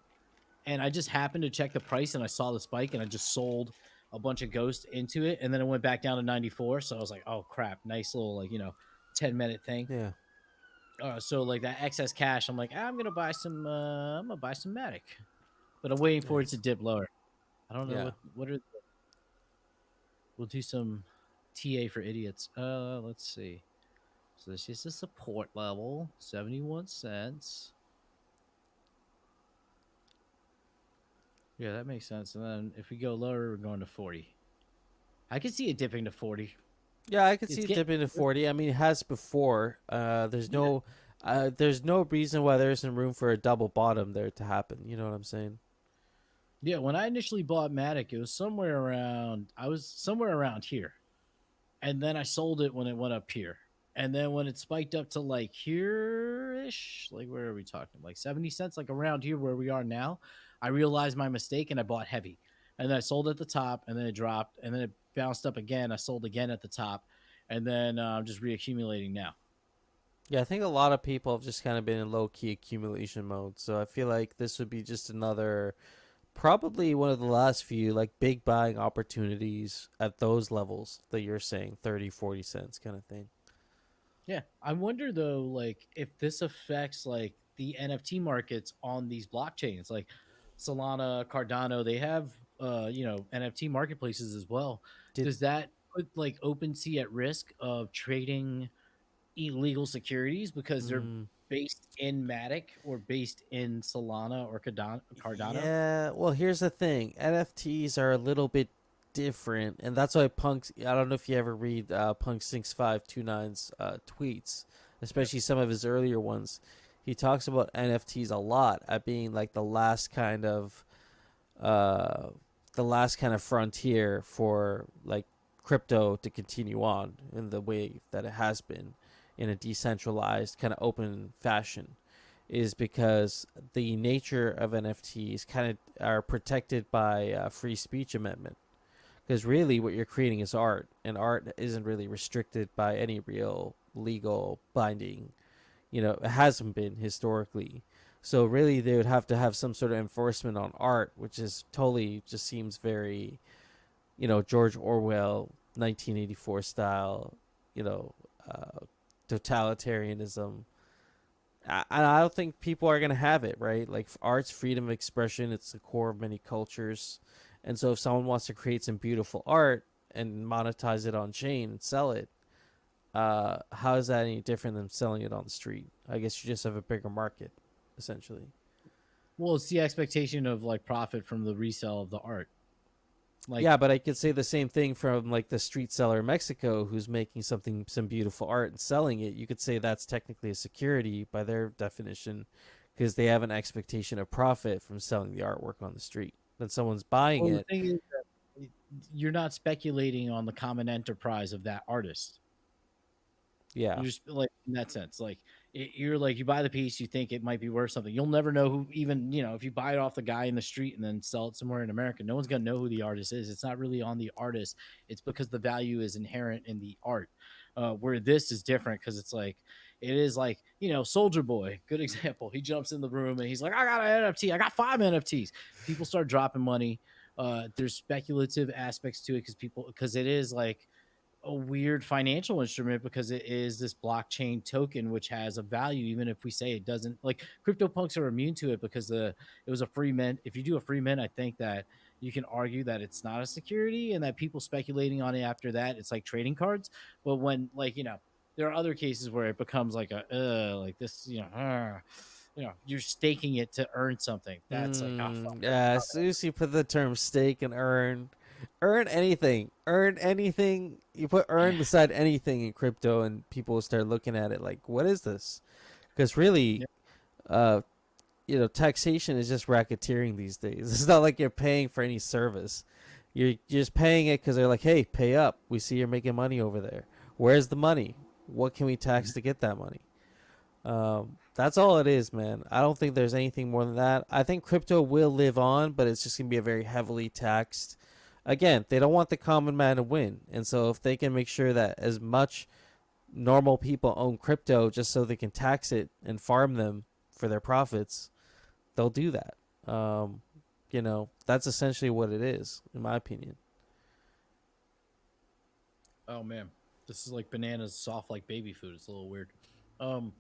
and I just happened to check the price and I saw the spike and I just sold a bunch of ghosts into it, and then it went back down to 94. So I was like, oh crap, nice little 10-minute thing. yeah. So like that excess cash, I'm like, I'm gonna buy some Matic, but I'm waiting for it to Nice. dip lower. I don't know Yeah. what are we'll do some TA for idiots. Let's see. So this is the support level, 71 cents. Yeah, that makes sense. And then if we go lower, we're going to 40. I can see it dipping to 40. Yeah, I could see It's it getting dipping to 40. I mean, it has before. There's yeah. no There's no reason why there isn't room for a double bottom there to happen. You know what I'm saying? Yeah, when I initially bought Matic, it was somewhere around. I was somewhere around here, and then I sold it when it went up here, and then when it spiked up to like here ish, like where are we talking? Like 70 cents, like around here where we are now. I realized my mistake and I bought heavy, and then I sold at the top, and then it dropped, and then it bounced up again. I sold again at the top, and then I'm just reaccumulating now. Yeah, I think a lot of people have just kind of been in low key accumulation mode. So I feel like this would be just another, probably one of the last few like big buying opportunities at those levels that you're saying 30, 40 cents kind of thing. Yeah, I wonder though, like if this affects like the NFT markets on these blockchains, like Solana, Cardano, they have NFT marketplaces as well. Did Does that put like OpenSea at risk of trading illegal securities because they're mm, based in Matic or based in Solana or Cardano? Yeah, well, here's the thing. NFTs are a little bit different, and that's why Punk's. I don't know if you ever read Punk 6529's tweets, especially some of his earlier ones. He talks about NFTs a lot at being like uh, the last kind of frontier for like crypto to continue on in the way that it has been in a decentralized kind of open fashion is because the nature of NFTs kind of are protected by free speech amendment. Because really, what you're creating is art, and art isn't really restricted by any real legal binding. You know, it hasn't been historically. So really, they would have to have some sort of enforcement on art, which is totally just seems very, George Orwell, 1984 style, you know, totalitarianism. I don't think people are gonna have it, right? Like art's freedom of expression, it's the core of many cultures, and so if someone wants to create some beautiful art and monetize it on chain and sell it, how is that any different than selling it on the street? I guess you just have a bigger market, essentially. Well, it's the expectation of like profit from the resale of the art. Like, Yeah, but I could say the same thing from like the street seller in Mexico who's making some beautiful art and selling it. You could say that's technically a security by their definition because they have an expectation of profit from selling the artwork on the street. Then someone's buying well, the it. thing is that you're not speculating on the common enterprise of that artist. Yeah. You're just like in that sense, like you're like you buy the piece, you think it might be worth something. You'll never know who, even if you buy it off the guy in the street and then sell it somewhere in America, no one's gonna know who the artist is. It's not really on the artist. It's because the value is inherent in the art. Where this is different because it's like it is like Soldier Boy, good example. He jumps in the room and he's like, I got an NFT, I got 5 NFTs. People start dropping money. There's speculative aspects to it because it is like a weird financial instrument because it is this blockchain token which has a value even if we say it doesn't. Like crypto punks are immune to it because it was a free mint. If you do a free mint, I think that you can argue that it's not a security and that people speculating on it after that it's like trading cards. But when there are other cases where it becomes like like this, you're staking it to earn something. That's like, oh fuck. Yeah, as soon as you put the term stake and earn anything. Earn anything. You put earn beside anything in crypto, and people will start looking at it like, what is this? Because really, uh, taxation is just racketeering these days. It's not like you're paying for any service. You're just paying it because they're like, hey, pay up. We see you're making money over there. Where's the money? What can we tax to get that money? That's all it is, man. I don't think there's anything more than that. I think crypto will live on, but it's just going to be a very heavily taxed. Again, they don't want the common man to win. And so if they can make sure that as much normal people own crypto just so they can tax it and farm them for their profits, they'll do that. That's essentially what it is, in my opinion. Oh man, this is like bananas soft like baby food. It's a little weird.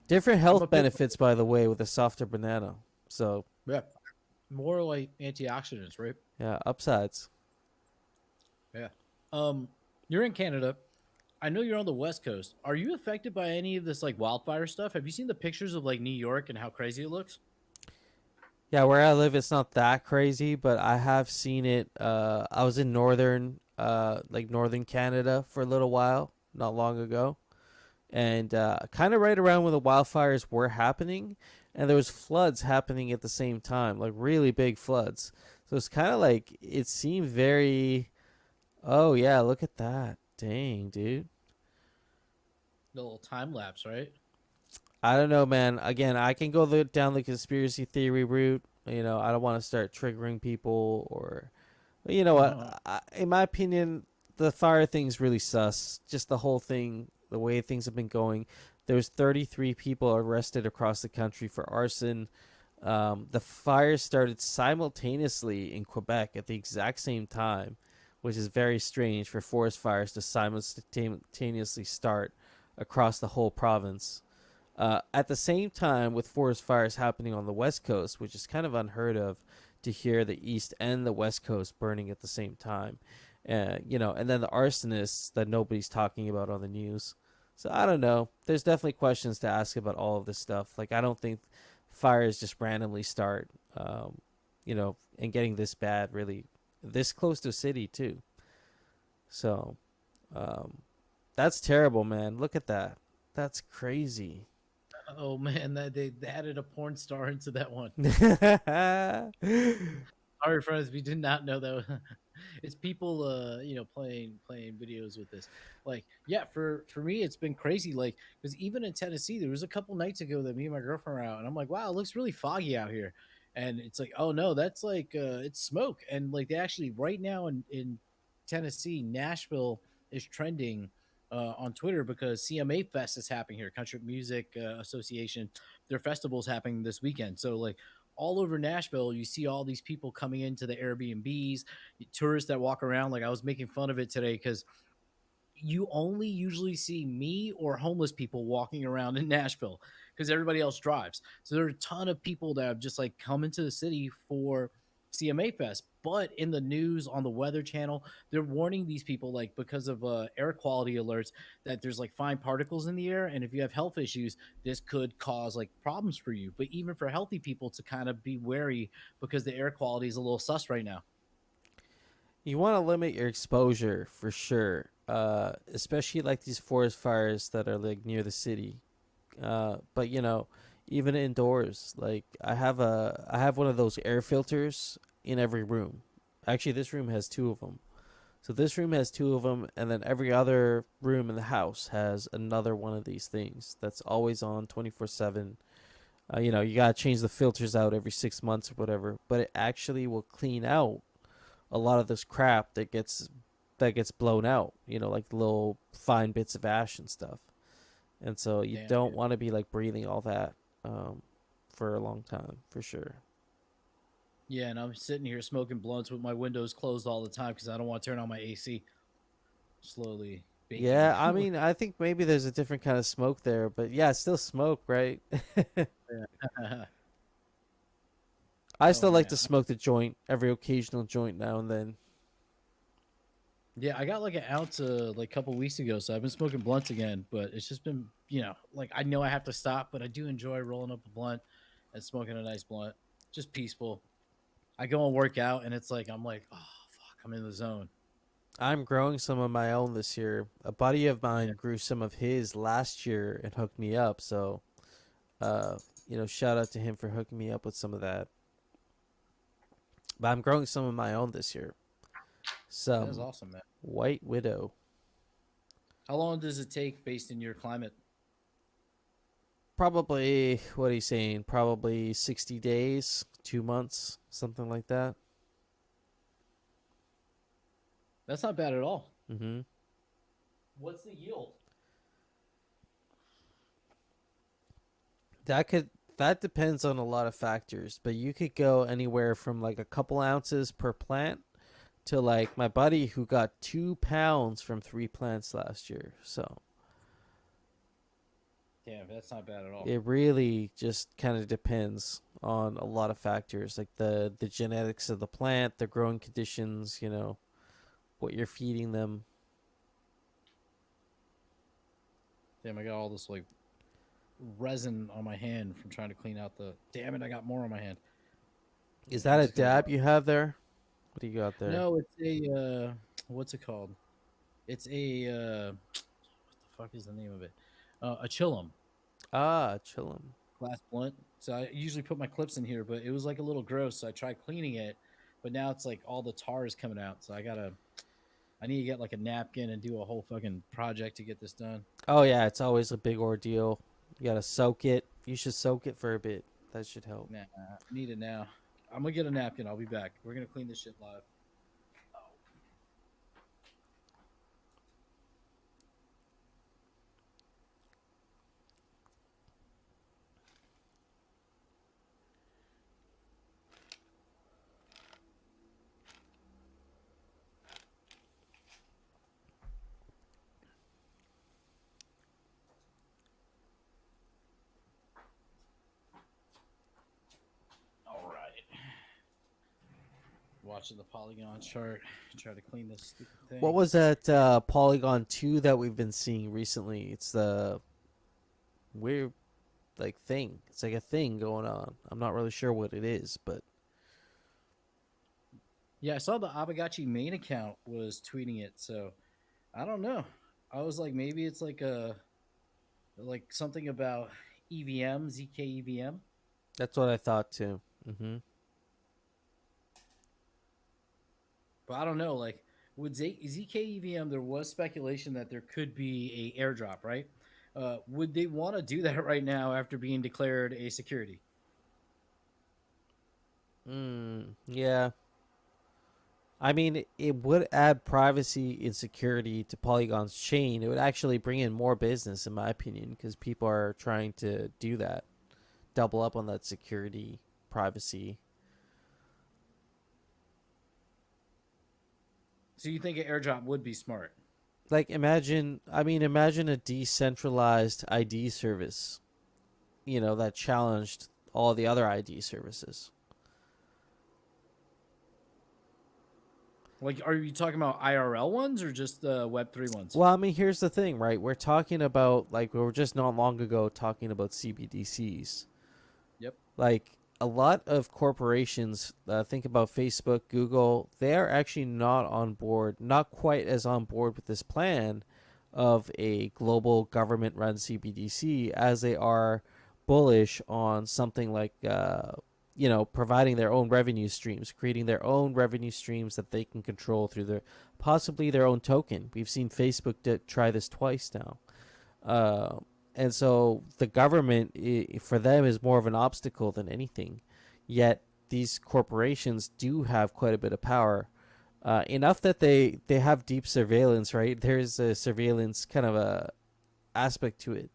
Different I'm a health bit benefits, by the way, with a softer banana. So, yeah, more like antioxidants, right? yeah, upsides. Yeah. You're in Canada. I know you're on the West Coast. Are you affected by any of this like wildfire stuff? Have you seen the pictures of like New York and how crazy it looks? Yeah, where I live, it's not that crazy, but I have seen it. I was in northern Canada for a little while, not long ago, and kind of right around when the wildfires were happening, and there was floods happening at the same time, like really big floods. So it's kind of like it seemed very. Oh yeah, look at that! Dang, dude. The little time lapse, right? I don't know, man. Again, I can go down the conspiracy theory route. You know, I don't want to start triggering people or, you know what? In my opinion, the fire thing's really sus. Just the whole thing, the way things have been going. There's 33 people arrested across the country for arson. The fire started simultaneously in Quebec at the exact same time, which is very strange for forest fires to simultaneously start across the whole province. At the same time, with forest fires happening on the West Coast, which is kind of unheard of to hear the East and the West Coast burning at the same time. You know, and then the arsonists that nobody's talking about on the news. So I don't know. There's definitely questions to ask about all of this stuff. Like, I don't think fires just randomly start, you know, and getting this bad, really, this close to a city, too. So that's terrible, man. Look at that. That's crazy. Oh man, that they added a porn star into that one. Sorry, friends, we did not know that. It's people, you know, playing videos with this. Like, yeah, for me, it's been crazy. Like, because even in Tennessee, there was a couple nights ago that me and my girlfriend were out, and I'm like, wow, it looks really foggy out here, and it's like, oh no, that's like, it's smoke, and like they actually right now in Tennessee, Nashville is trending. On Twitter because CMA Fest is happening here, Country Music Association. Their festival's happening this weekend. So like all over Nashville, you see all these people coming into the Airbnbs, tourists that walk around. Like I was making fun of it today because you only usually see me or homeless people walking around in Nashville because everybody else drives. So there are a ton of people that have just like come into the city for CMA Fest. But in the news on the Weather Channel, they're warning these people like because of air quality alerts that there's like fine particles in the air, and if you have health issues, this could cause like problems for you. But even for healthy people to kind of be wary because the air quality is a little sus right now. You want to limit your exposure for sure, especially like these forest fires that are like near the city. But you know, even indoors, like I have one of those air filters in every room. Actually, this room has two of them. So this room has two of them, and then every other room in the house has another one of these things that's always on 24/7. You know, you gotta change the filters out every 6 months or whatever, but it actually will clean out a lot of this crap that gets blown out. You know, like little fine bits of ash and stuff. And so you Damn, don't dude. want to be like breathing all that for a long time, for sure. Yeah, and I'm sitting here smoking blunts with my windows closed all the time because I don't want to turn on my AC. Slowly baking. Yeah, I mean, I think maybe there's a different kind of smoke there, but yeah, it's still smoke, right? Yeah. I Oh still like man. to smoke the joint, every occasional joint now and then. Yeah, I got like an ounce like a couple weeks ago, so I've been smoking blunts again. But it's just been, you know, like I know I have to stop, but I do enjoy rolling up a blunt and smoking a nice blunt. Just peaceful. I go and work out, and it's like I'm like, oh fuck, I'm in the zone. I'm growing some of my own this year. A buddy of Yeah. mine grew some of his last year and hooked me up, so uh, you know, shout out to him for hooking me up with some of that. But I'm growing some of my own this year. That is Some awesome, man. White Widow. How long does it take based in your climate? Probably, what he's saying, probably 60 days, 2 months, something like that. That's not bad at all. hmm What's the yield? That could that depends on a lot of factors, but you could go anywhere from like a couple ounces per plant to like my buddy who got 2 pounds from 3 plants last year. So Damn, that's not bad at all. it really just kind of depends on a lot of factors, like the genetics of the plant, the growing conditions, you know, what you're feeding them. Damn, I got all this like resin on my hand from trying to clean out the. Damn it, I got more on my hand. Is I'm that a just gonna go. dab you have there? What do you got there? No, it's a what's it called? It's a what the fuck is the name of it? A chillum. Ah, chillum. Glass blunt. So I usually put my clips in here, but it was like a little gross. So I tried cleaning it, but now it's like all the tar is coming out. So I need to get like a napkin and do a whole fucking project to get this done. Oh yeah, it's always a big ordeal. You gotta soak it. You should soak it for a bit. That should help. Nah, I need it now. I'm gonna get a napkin. I'll be back. We're gonna clean this shit live. All right. Watching the polygon chart. Try to clean this stupid thing. What was that Polygon 2 that we've been seeing recently? It's the weird like thing. It's like a thing going on. I'm not really sure what it is, but Yeah, I saw the Aavegotchi main account was tweeting it, so I don't know. I was like, maybe it's like something about EVM, ZK EVM. that's what I thought too. Mm-hmm. But I don't know. Like with ZK EVM, there was speculation that there could be a airdrop, right? Would they want to do that right now after being declared a security? Yeah. I mean, it would add privacy and security to Polygon's chain. It would actually bring in more business, in my opinion, because people are trying to do that, double up on that security, privacy. So you think an airdrop would be smart? Like, imagine a decentralized ID service, that challenged all the other ID services. Like, are you talking about IRL ones or just the Web3 ones? Well, I mean, here's the thing, right? We're talking about, like, we were just not long ago talking about CBDCs. Yep. Like, a lot of corporations, think about Facebook, Google, they are actually not on board, not quite as on board with this plan of a global government run CBDC as they are bullish on something like, providing their own revenue streams, creating their own revenue streams that they can control through possibly their own token. We've seen Facebook try this twice now. And so the government, for them, is more of an obstacle than anything. Yet these corporations do have quite a bit of power, enough that they have deep surveillance. Right, there's a surveillance kind of a aspect to it.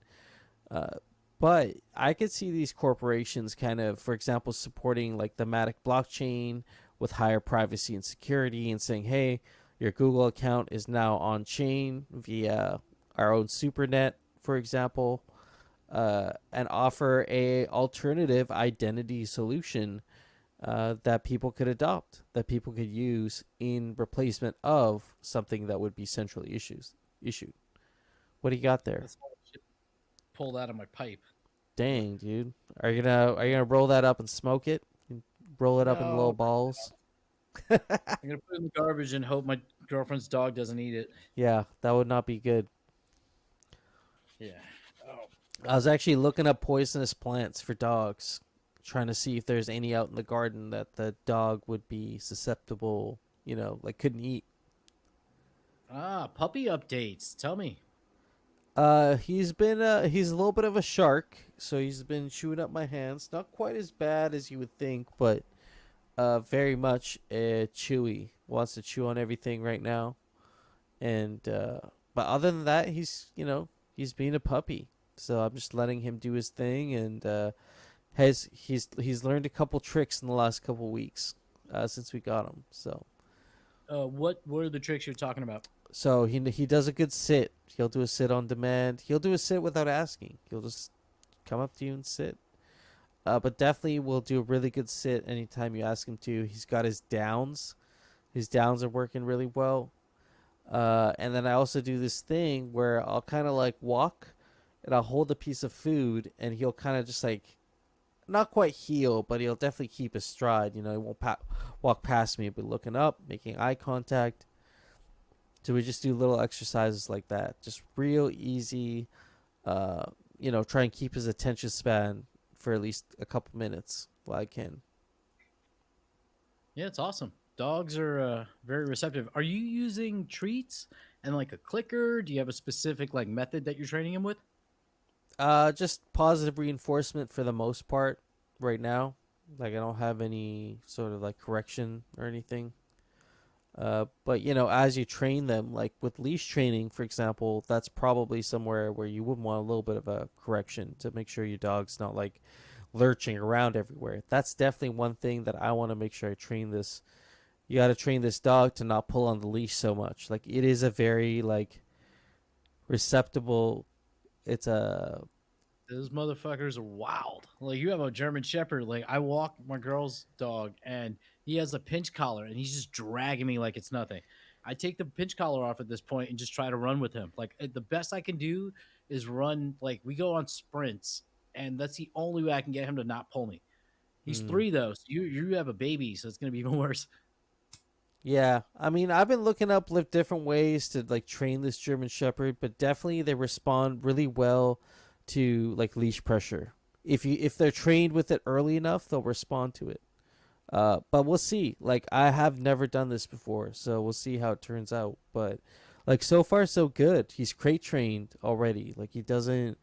But I could see these corporations kind of, for example, supporting like the Matic blockchain with higher privacy and security, and saying, "Hey, your Google account is now on chain via our own SuperNet, for example," and offer a alternative identity solution that people could adopt, that people could use in replacement of something that would be centrally issued. What do you got there? That's all the shit pulled out of my pipe. Dang, dude. Are you gonna roll that up and smoke it? Roll it up in little No, balls? I'm gonna put it in the garbage and hope my girlfriend's dog doesn't eat it. Yeah, that would not be good. Yeah. Oh. I was actually looking up poisonous plants for dogs, trying to see if there's any out in the garden that the dog would be susceptible, like couldn't eat. Puppy updates. Tell me. He's a little bit of a shark, so he's been chewing up my hands. Not quite as bad as you would think, but very much chewy. Wants to chew on everything right now. And but other than that, he's being a puppy. So I'm just letting him do his thing, and he's learned a couple tricks in the last couple weeks since we got him. So What are the tricks you're talking about? So he does a good sit. He'll do a sit on demand. He'll do a sit without asking. He'll just come up to you and sit. But definitely will do a really good sit anytime you ask him to. He's got his downs. His downs are working really well. And then I also do this thing where I'll kind of like walk and I'll hold a piece of food and he'll kind of just like, not quite heel, but he'll definitely keep his stride. He won't walk past me, but looking up, making eye contact. So we just do little exercises like that. Just real easy, uh, try and keep his attention span for at least a couple minutes while I can. Yeah, it's awesome. Dogs are very receptive. Are you using treats and like a clicker? Do you have a specific like method that you're training him with? Just positive reinforcement for the most part right now. Like I don't have any sort of like correction or anything. But as you train them, like with leash training, for example, that's probably somewhere where you would want a little bit of a correction to make sure your dog's not like lurching around everywhere. That's definitely one thing that I want to make sure I train this. You got to train this dog to not pull on the leash so much. Like it is a very like receptible. It's a Those motherfuckers are wild. Like you have a German Shepherd. Like I walk my girl's dog, and he has a pinch collar, and he's just dragging me like it's nothing. I take the pinch collar off at this point and just try to run with him. Like the best I can do is run. Like we go on sprints, and that's the only way I can get him to not pull me. He's mm, 3 though, so you have a baby, so it's gonna be even worse. yeah. I mean, I've been looking up like different ways to like train this German Shepherd, but definitely they respond really well to like leash pressure. If they're trained with it early enough, they'll respond to it. But we'll see. Like I have never done this before, so we'll see how it turns out. But like so far so good. He's crate trained already. Like he doesn't,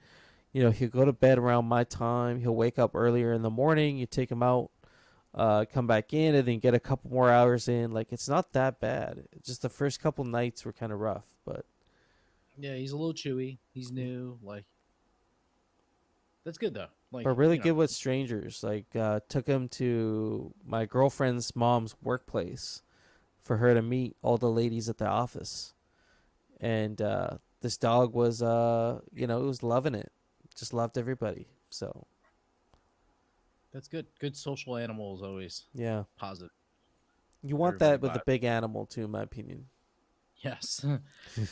he'll go to bed around my time. He'll wake up earlier in the morning. You take him out, come back in, and then get a couple more hours in. Like it's not that bad. Just the first couple nights were kind of rough, but Yeah, he's a little chewy. He's new. Like that's good though. Like really good with strangers. Like took him to my girlfriend's mom's workplace for her to meet all the ladies at the office. And this dog was it was loving it, just loved everybody. So that's good. Good social animal is always yeah, positive. you want Everybody that with a vibes. big animal too, in my opinion. Yes,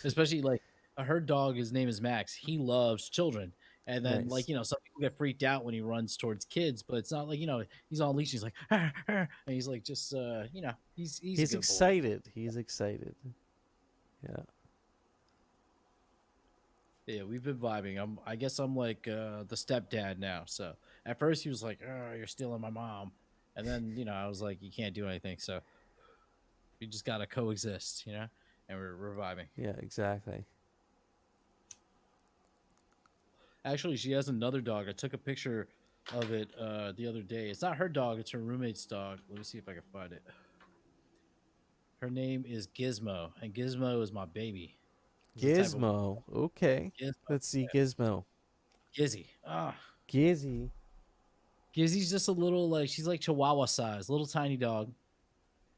especially like a herd dog. His name is Max. He loves children, and then like Nice. some people get freaked out when he runs towards kids, but it's not like he's on leash. He's like, "Arr, arr," and he's like just he's a He's good boy. excited. He's excited. Yeah. Yeah, we've been vibing. I guess I'm like the stepdad now. So at first he was like, "Oh, you're stealing my mom," and then I was like, "You can't do anything." So we just gotta coexist, and we're vibing. Yeah. Exactly. Actually, she has another dog. I took a picture of it the other day. It's not her dog; it's her roommate's dog. Let me see if I can find it. Her name is Gizmo, and Gizmo is my baby. It's a type of Gizmo. Okay. Gizmo. Let's see Yeah, Gizmo. Gizzy. Ah, Gizzy. Gizzy's just a little like she's like Chihuahua size, little tiny dog.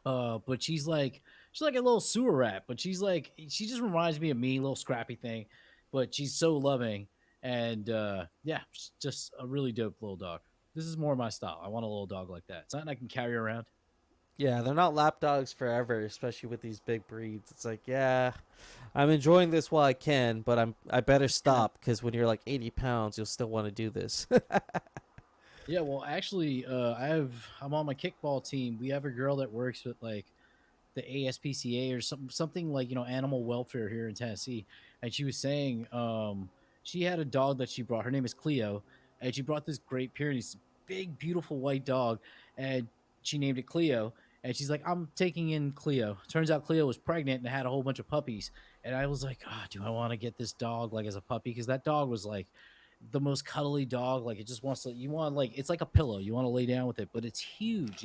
But she's like a little sewer rat, but she just reminds me of me, little scrappy thing, but she's so loving and yeah, just a really dope little dog. This is more my style. I want a little dog like that. Something I can carry around. Yeah, they're not lap dogs forever, especially with these big breeds. It's like, yeah, I'm enjoying this while I can, but I better Yeah. stop because when you're like 80 pounds, you'll still want to do this. Yeah, well, actually, I'm on my kickball team. We have a girl that works with like the ASPCA or something like animal welfare here in Tennessee, and she was saying she had a dog that she brought. Her name is Cleo, and she brought this Great Pyrenees, big beautiful white dog, and she named it Cleo. And she's like, I'm taking in Cleo. Turns out Cleo was pregnant and had a whole bunch of puppies. And I was like, oh, do I want to get this dog like as a puppy? Because that dog was like the most cuddly dog. Like it just wants to, you want like, it's like a pillow. You want to lay down with it, but it's huge.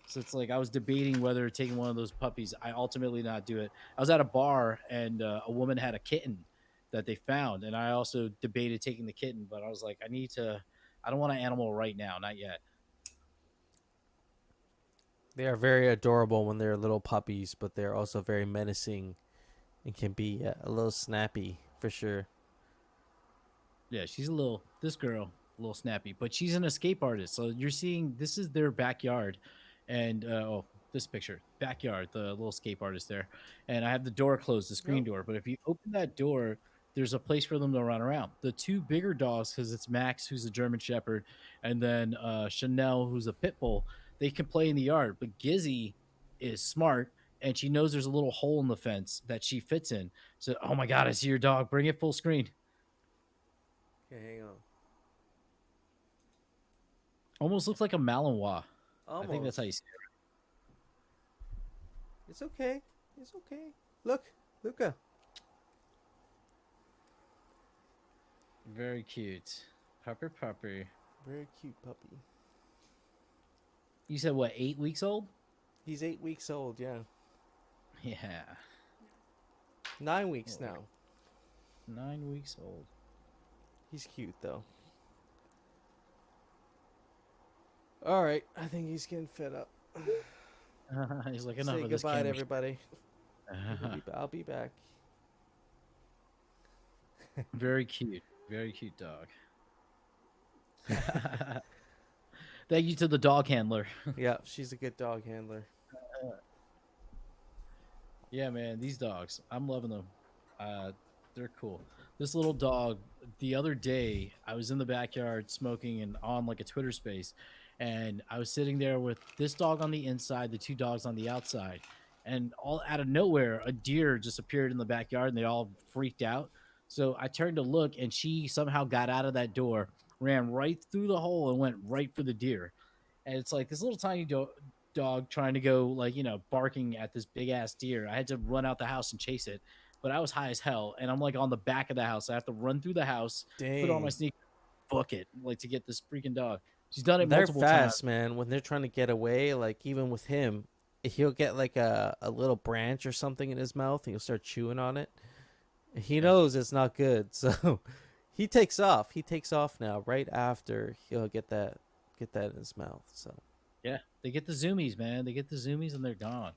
So it's like I was debating whether taking one of those puppies. I ultimately not do it. I was at a bar and a woman had a kitten that they found, and I also debated taking the kitten, but I was like, I need to. I don't want an animal right now, not yet. They are very adorable when they're little puppies, but they're also very menacing and can be a little snappy for sure. Yeah, she's this girl, a little snappy, but she's an escape artist. So you're seeing this is their backyard, and this picture, backyard, the little escape artist there, and I have the door closed, the screen Yep. door. But if you open that door, there's a place for them to run around. The two bigger dogs, because it's Max, who's a German Shepherd, and then Chanel, who's a pit bull. They can play in the yard, but Gizzy is smart. And she knows there's a little hole in the fence that she fits in. So, oh my God, I see your dog. Bring it full screen. Okay, hang on. Almost looks like a Malinois. I think that's Almost. how you say It's okay. It's okay. Look, Luca. it. Very cute. Pupper. Very cute puppy. You said what, 8 weeks old? He's 8 weeks old. Yeah, Yeah. 9 weeks Oh, now. 9 weeks old. He's cute though. All right, I think he's getting fed up. He's like, enough Say of this goodbye to camera. everybody. I'll be back. Very cute. Very cute dog. Thank you to the dog handler. Yeah, she's a good dog handler. Yeah, man, these dogs, I'm loving them. They're cool. This little dog, the other day, I was in the backyard smoking and on like a Twitter space, and I was sitting there with this dog on the inside, the two dogs on the outside, and all out of nowhere, a deer just appeared in the backyard, and they all freaked out. So I turned to look, and she somehow got out of that door, ran right through the hole, and went right for the deer. And it's like this little tiny dog trying to go, like, barking at this big ass deer. I had to run out the house and chase it, but I was high as hell, and I'm like on the back of the house. I have to run through the house, put on my Dang. sneakers, book it, like, to get this freaking dog. She's done it They're multiple times. fast, man. When they're trying to get away, like even with him, he'll get like a little branch or something in his mouth and he'll start chewing on it. He Yeah. knows it's not good, so he takes off. He takes off now right after he'll get that in his mouth. So Yeah, they get the zoomies, man. They get the zoomies and they're gone.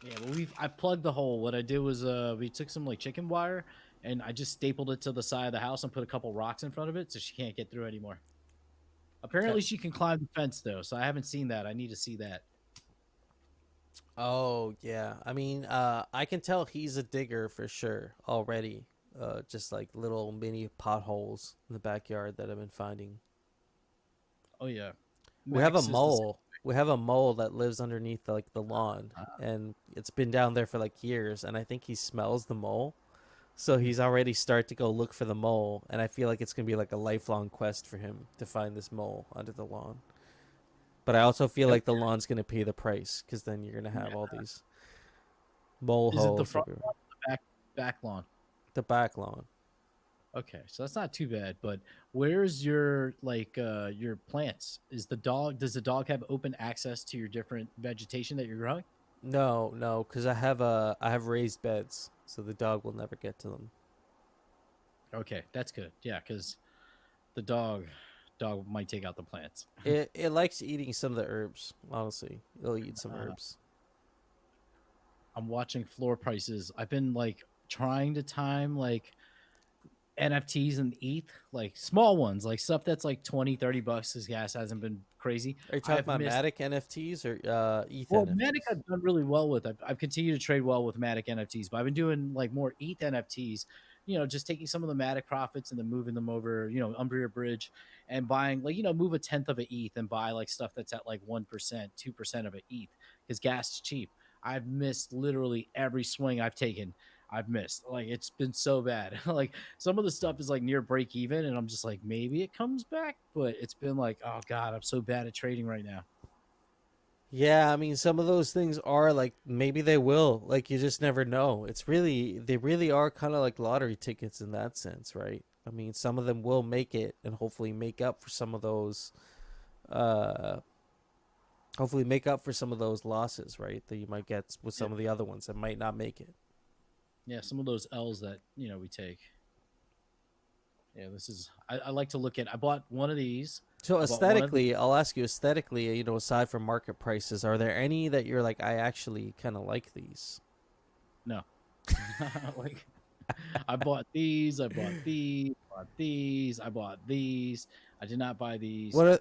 Yeah, well, I plugged the hole. What I did was we took some like chicken wire and I just stapled it to the side of the house and put a couple rocks in front of it so she can't get through anymore. Apparently she can climb the fence though, so I haven't seen that. I need to see that. oh yeah, I mean, I can tell he's a digger for sure already. Just like little mini potholes in the backyard that I've been finding. Oh yeah. We have a Max is the same. mole. We have a mole that lives underneath like the lawn, and it's been down there for like years. And I think he smells the mole, so he's already start to go look for the mole. And I feel like it's gonna be like a lifelong quest for him to find this mole under the lawn. But I also feel Yep. like the lawn's gonna pay the price because then you're gonna have all these mole Is it the holes front everywhere. lawn or the back lawn? The back lawn. Okay, so that's not too bad. But where's your your plants? Does the dog have open access to your different vegetation that you're growing? No, no, because I have raised beds, so the dog will never get to them. Okay, that's good. Yeah, because the dog might take out the plants. It likes eating some of the herbs. Honestly, it'll eat some Uh, herbs. I'm watching floor prices. I've been like trying to time like NFTs and ETH, like small ones, like stuff that's like 20-30 bucks. This gas hasn't been crazy. Are you talking I've about missed. Matic NFTs or ETH Well, Matic NFTs? I've done really well with. I've continued to trade well with Matic NFTs, but I've been doing like more ETH NFTs. Just taking some of the Matic profits and then moving them over, Umbria Bridge, and buying like move a tenth of an ETH and buy like stuff that's at like 1%, 2% of an ETH because gas is cheap. I've missed literally every swing I've taken. I've missed, like, it's been so bad. Like some of the stuff is like near break even, and I'm just like maybe it comes back, but it's been like, oh god, I'm so bad at trading right now. Yeah, I mean, some of those things are like maybe they will. Like you just never know. They really are kind of like lottery tickets in that sense, right? I mean, some of them will make it and hopefully make up for some of those. Uh, hopefully make up for some of those losses, right? That you might get with Yeah. some of the other ones that might not make it. Yeah, some of those L's that we take. Yeah, this is. I like to look at. I bought one of these. So I bought one of the. aesthetically, I'll ask you aesthetically, aside from market prices, are there any that you're like, I actually kind of like these? No, like I bought these. I bought these. Bought these. I bought these. I did not buy these. What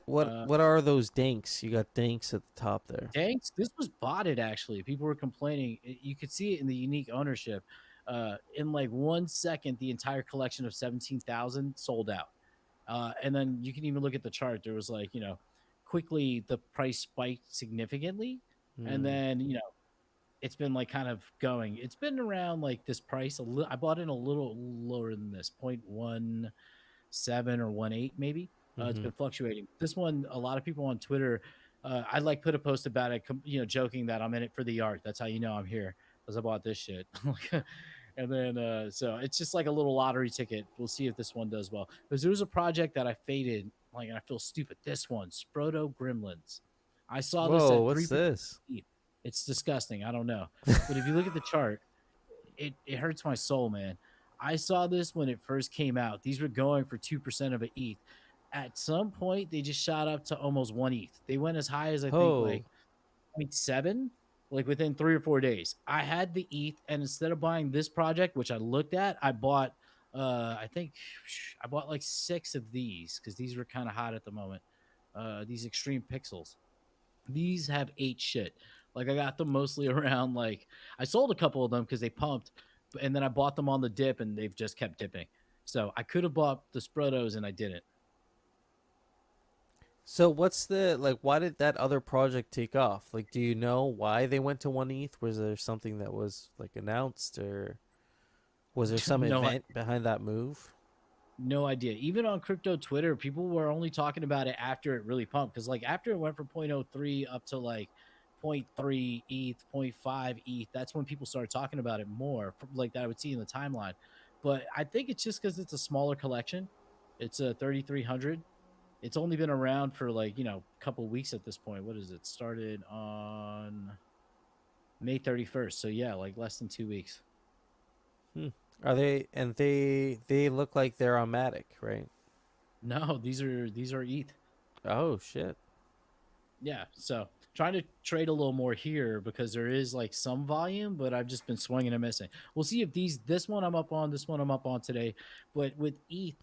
are those dinks? You got dinks at the top there. Tanks. This was botted actually. People were complaining. You could see it in the unique ownership. In like 1 second, the entire collection of 17,000 sold out. And then you can even look at the chart. There was like, quickly the price spiked significantly. And Hmm. then, it's been like kind of going. It's been around like this price. I bought in a little lower than this, 0.17 or 1.8 maybe. It's Mm-hmm. been fluctuating. This one, a lot of people on Twitter, I like put a post about it, joking that I'm in it for the art. That's how you know I'm here, because I bought this shit. And then so it's just like a little lottery ticket. We'll see if this one does well. Because there was a project that I faded, like, and I feel stupid. This one, Sproto Gremlins. I saw this Whoa, at what's 3%. this? It's disgusting. I don't know. But if you look at the chart, it hurts my soul, man. I saw this when it first came out. These were going for 2% of an ETH. At some point, they just shot up to almost 1 ETH. They went as high as I think Oh, like 0.7, like within 3 or 4 days. I had the ETH, and instead of buying this project, which I looked at, I bought I think I bought like 6 of these because these were kind of hot at the moment. These extreme pixels. These have ate shit. Like I got them mostly around like I sold a couple of them because they pumped, and then I bought them on the dip and they've just kept dipping. So I could have bought the Sprotos and I didn't. so what's the like? Why did that other project take off? Like, do you know why they went to 1 ETH? Was there something that was like announced, or was there some no, event behind that move? no idea. Even on crypto Twitter, people were only talking about it after it really pumped. Because like after it went from 0.03 up to like zero point 0.3 ETH, 0.5 ETH, that's when people started talking about it more, like that I would see in the timeline. But I think it's just because it's a smaller collection. It's a 3,300. It's only been around for like a couple weeks at this point. What is it? Started on May 31st. So yeah, like less than 2 weeks. Hmm. Are they and they look like they're on Matic, right? No, these are ETH. Oh shit. Yeah, so trying to trade a little more here because there is like some volume, but I've just been swinging and missing. We'll see if this one I'm up on, this one I'm up on today. But with ETH,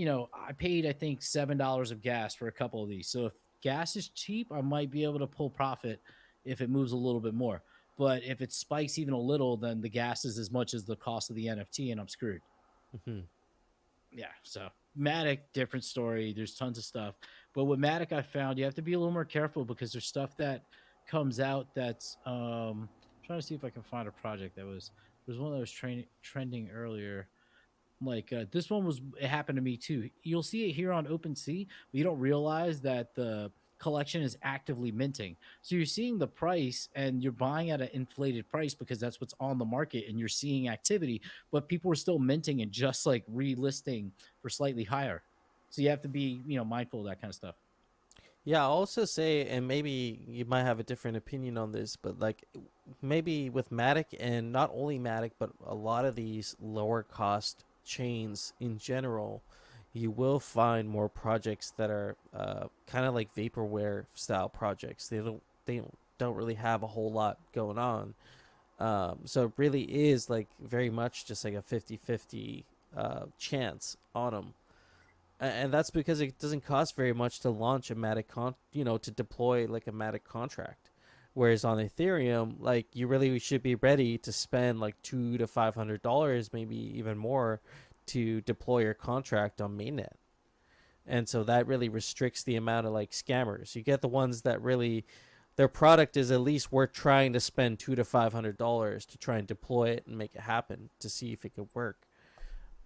I paid I think $7 of gas for a couple of these. So if gas is cheap, I might be able to pull profit if it moves a little bit more. But if it spikes even a little, then the gas is as much as the cost of the NFT, and I'm screwed. Hmm. Yeah, so Matic, different story. There's tons of stuff, but with Matic, I found you have to be a little more careful because there's stuff that comes out that's trying to see if I can find a project that was there's one that was trending earlier. Like this one was it happened to me too. You'll see it here on OpenSea, but you don't realize that the collection is actively minting. So you're seeing the price and you're buying at an inflated price because that's what's on the market and you're seeing activity, but people are still minting and just like relisting for slightly higher. So you have to be, mindful of that kind of stuff. Yeah, I'll also say, and maybe you might have a different opinion on this, but like maybe with Matic and not only Matic, but a lot of these lower cost chains in general, you will find more projects that are kind of like vaporware style projects. They don't really have a whole lot going on. So it really is like very much just like a 50-50 chance on them, and that's because it doesn't cost very much to launch a to deploy like a Matic contract. Whereas on Ethereum, like you really should be ready to spend like $200 to $500, maybe even more, to deploy your contract on mainnet. And so that really restricts the amount of like scammers. You get the ones that really their product is at least worth trying to spend $200 to $500 to try and deploy it and make it happen to see if it could work.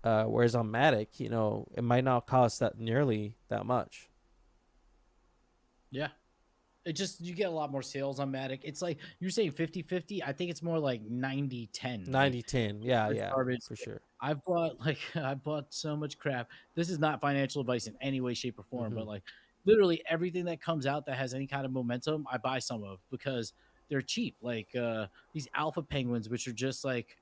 Whereas on Matic, it might not cost that nearly that much. Yeah. It just you get a lot more sales on Matic. It's like you're saying 50-50. I think it's more like 90-10. Like 90-10. Yeah, it's yeah, garbage. for sure. I've bought like I bought so much crap. This is not financial advice in any way, shape, or form, Hmm. but like literally everything that comes out that has any kind of momentum, I buy some of because they're cheap. Like these alpha penguins, which are just like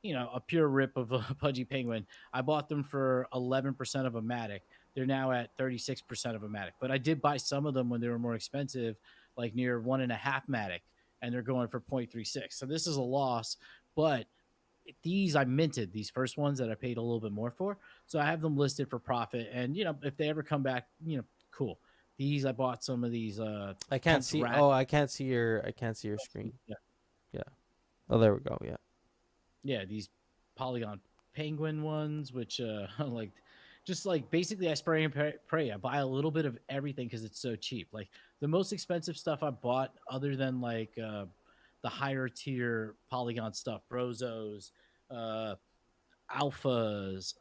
a pure rip of a pudgy penguin. I bought them for 11% of a Matic. They're now at 36% of a Matic. But I did buy some of them when they were more expensive, like near 1.5 Matic, and they're going for 0.36. So this is a loss, but these I minted, these first ones that I paid a little bit more for. So I have them listed for profit. And if they ever come back, cool. These I bought some of these I can't pumped see. rat. Oh, I can't see your screen. Yeah. Oh, there we go. Yeah. Yeah, these polygon penguin ones, which like just like basically I spray and pray. I buy a little bit of everything because it's so cheap. Like the most expensive stuff I bought, other than like the higher tier polygon stuff, Brozos, uh, alphas,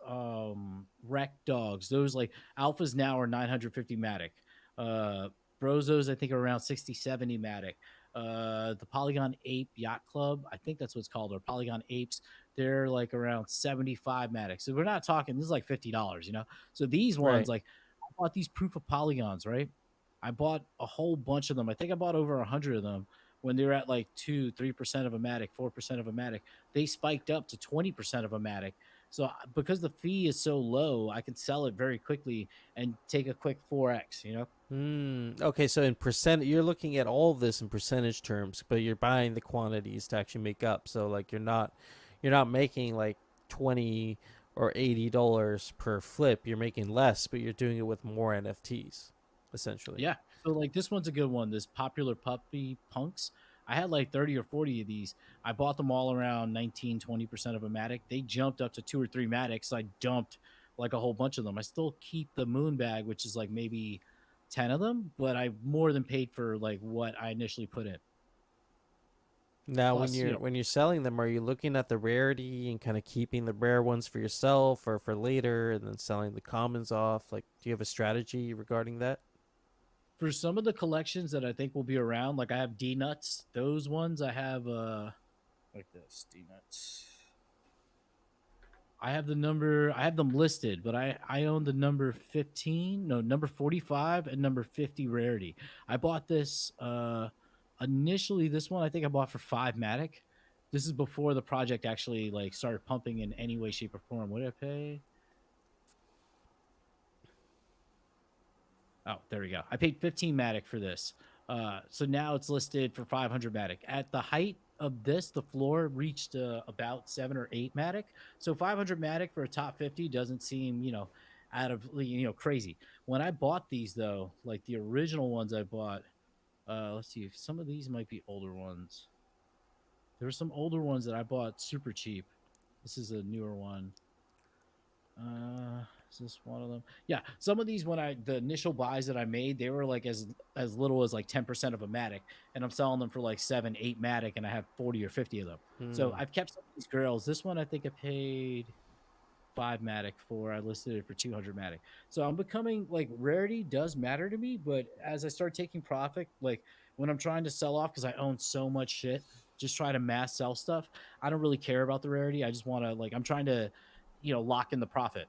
wreck dogs. Those like alphas now are 950 matic. Uh, Brozos, I think, are around 60, 70 matic. The Polygon Ape Yacht Club, I think that's what it's called, or Polygon Apes, they're like around 75 matic. So we're not talking, this is like $50, you know? So these ones, Right. like, I bought these proof of polygons, right? I bought a whole bunch of them. I think I bought over 100 of them when they were at like 2, 3% of a matic, 4% of a matic. They spiked up to 20% of a matic. So because the fee is so low, I can sell it very quickly and take a quick 4x, you know? Okay, so in percent, you're looking at all of this in percentage terms, but you're buying the quantities to actually make up. So like you're not making like 20 or $80 per flip. You're making less, but you're doing it with more NFTs, essentially. Yeah. So like this one's a good one. This popular puppy punks. I had like 30 or 40 of these. I bought them all around 19, 20% of a matic. They jumped up to 2 or 3 matics. So I dumped like a whole bunch of them. I still keep the moon bag, which is like maybe 10 of them, but I more than paid for like what I initially put in. Now, Plus, you know, when you're selling them, are you looking at the rarity and kind of keeping the rare ones for yourself or for later, and then selling the commons off? Like, do you have a strategy regarding that? for some of the collections that I think will be around, like I have D nuts. Those ones I have like this D nuts. I have the number. I have them listed, but I own the number 15, no, number 45 and number 50 rarity. I bought this initially. This one I think I bought for 5 matic. This is before the project actually like started pumping in any way, shape, or form. What did I pay? Oh, there we go. I paid 15 matic for this. So now it's listed for 500 matic. At the height of this, the floor reached about 7 or 8 matic. So 500 matic for a top 50 doesn't seem, you know, out of, you know, crazy. When I bought these though, like the original ones I bought, let's see, if some of these might be older ones. There were some older ones that I bought super cheap. This is a newer one. Is this one of them? Yeah, some of these when I the initial buys that I made, they were like as little as like 10% of a matic, and I'm selling them for like 7, 8 matic, and I have 40 or 50 of them. So Hmm. I've kept some of these girls. This one I think I paid 5 matic for. I listed it for 200 matic. So I'm becoming like rarity does matter to me, but as I start taking profit, like when I'm trying to sell off because I own so much shit, just try to mass sell stuff. I don't really care about the rarity. I just want to like I'm trying to, you know, lock in the profit.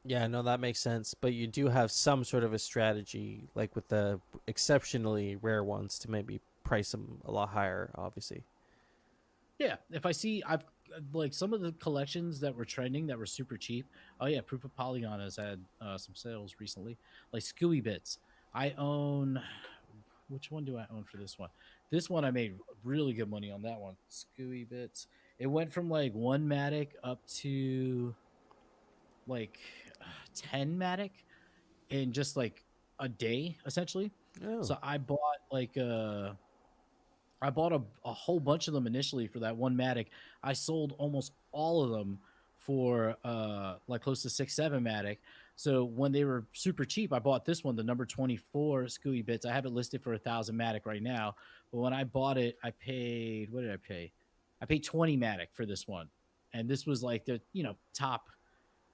Yeah, no, that makes sense. But you do have some sort of a strategy, like with the exceptionally rare ones, to maybe price them a lot higher, obviously. Yeah, if I see I've like some of the collections that were trending that were super cheap. Oh yeah, Proof of Polygon has had some sales recently. Like Scooby Bits. I own which one do I own for this one? This one I made really good money on that one. Scooby Bits. It went from like 1 matic up to like 10 matic in just like a day essentially. Oh, So I bought a whole bunch of them initially for that 1 matic. I sold almost all of them for like close to 6, 7 matic. So when they were super cheap, I bought this one, the number 24 Scooby Bits. I have it listed for 1,000 matic right now. But when I bought it, I paid what did I pay? I paid 20 matic for this one, and this was like the top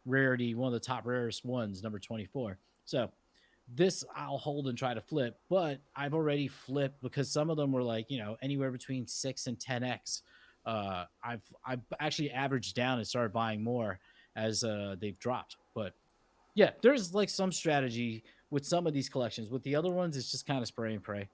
rarity, one of the top rarest ones, number 24. So this I'll hold and try to flip, but I've already flipped because some of them were like, anywhere between 6 and 10x. I've actually averaged down and started buying more as they've dropped. But yeah, there's like some strategy with some of these collections. With the other ones, it's just kind of spray and pray.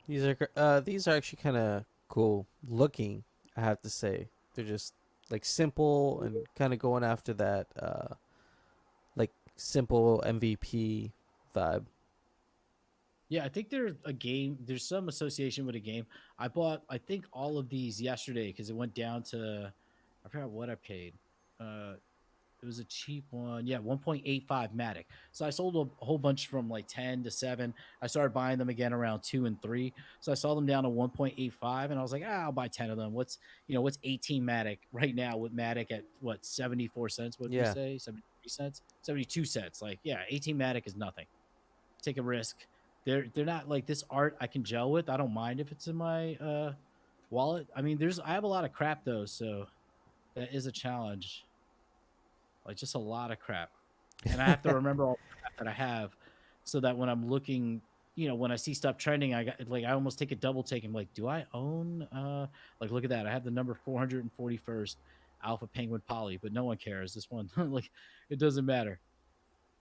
these are actually kind of cool looking. I have to say, they're just like simple and kind of going after that like simple MVP vibe. Yeah, I think there's a game. There's some association with a game. I bought, I think, all of these yesterday because it went down to, I forgot what I paid. Uh, it was a cheap one. Yeah, 1.85 Matic. So I sold a whole bunch from like 10 to 7. I started buying them again around 2 and 3. So I saw them down to 1.85 and I was like, I'll buy 10 of them. What's 18 Matic right now with Matic at what, 74 cents? What did we Yeah. say? 73 cents? 72 cents. Like, yeah, 18 Matic is nothing. Take a risk. they're not like this art I can gel with. I don't mind if it's in my wallet. I mean, I have a lot of crap though, so that is a challenge. Like just a lot of crap, and I have to remember all the crap that I have, so that when I'm looking, when I see stuff trending, I almost take a double take and like, do I own? Like look at that, I have the number 441st Alpha Penguin Poly, but no one cares. This one, like, it doesn't matter.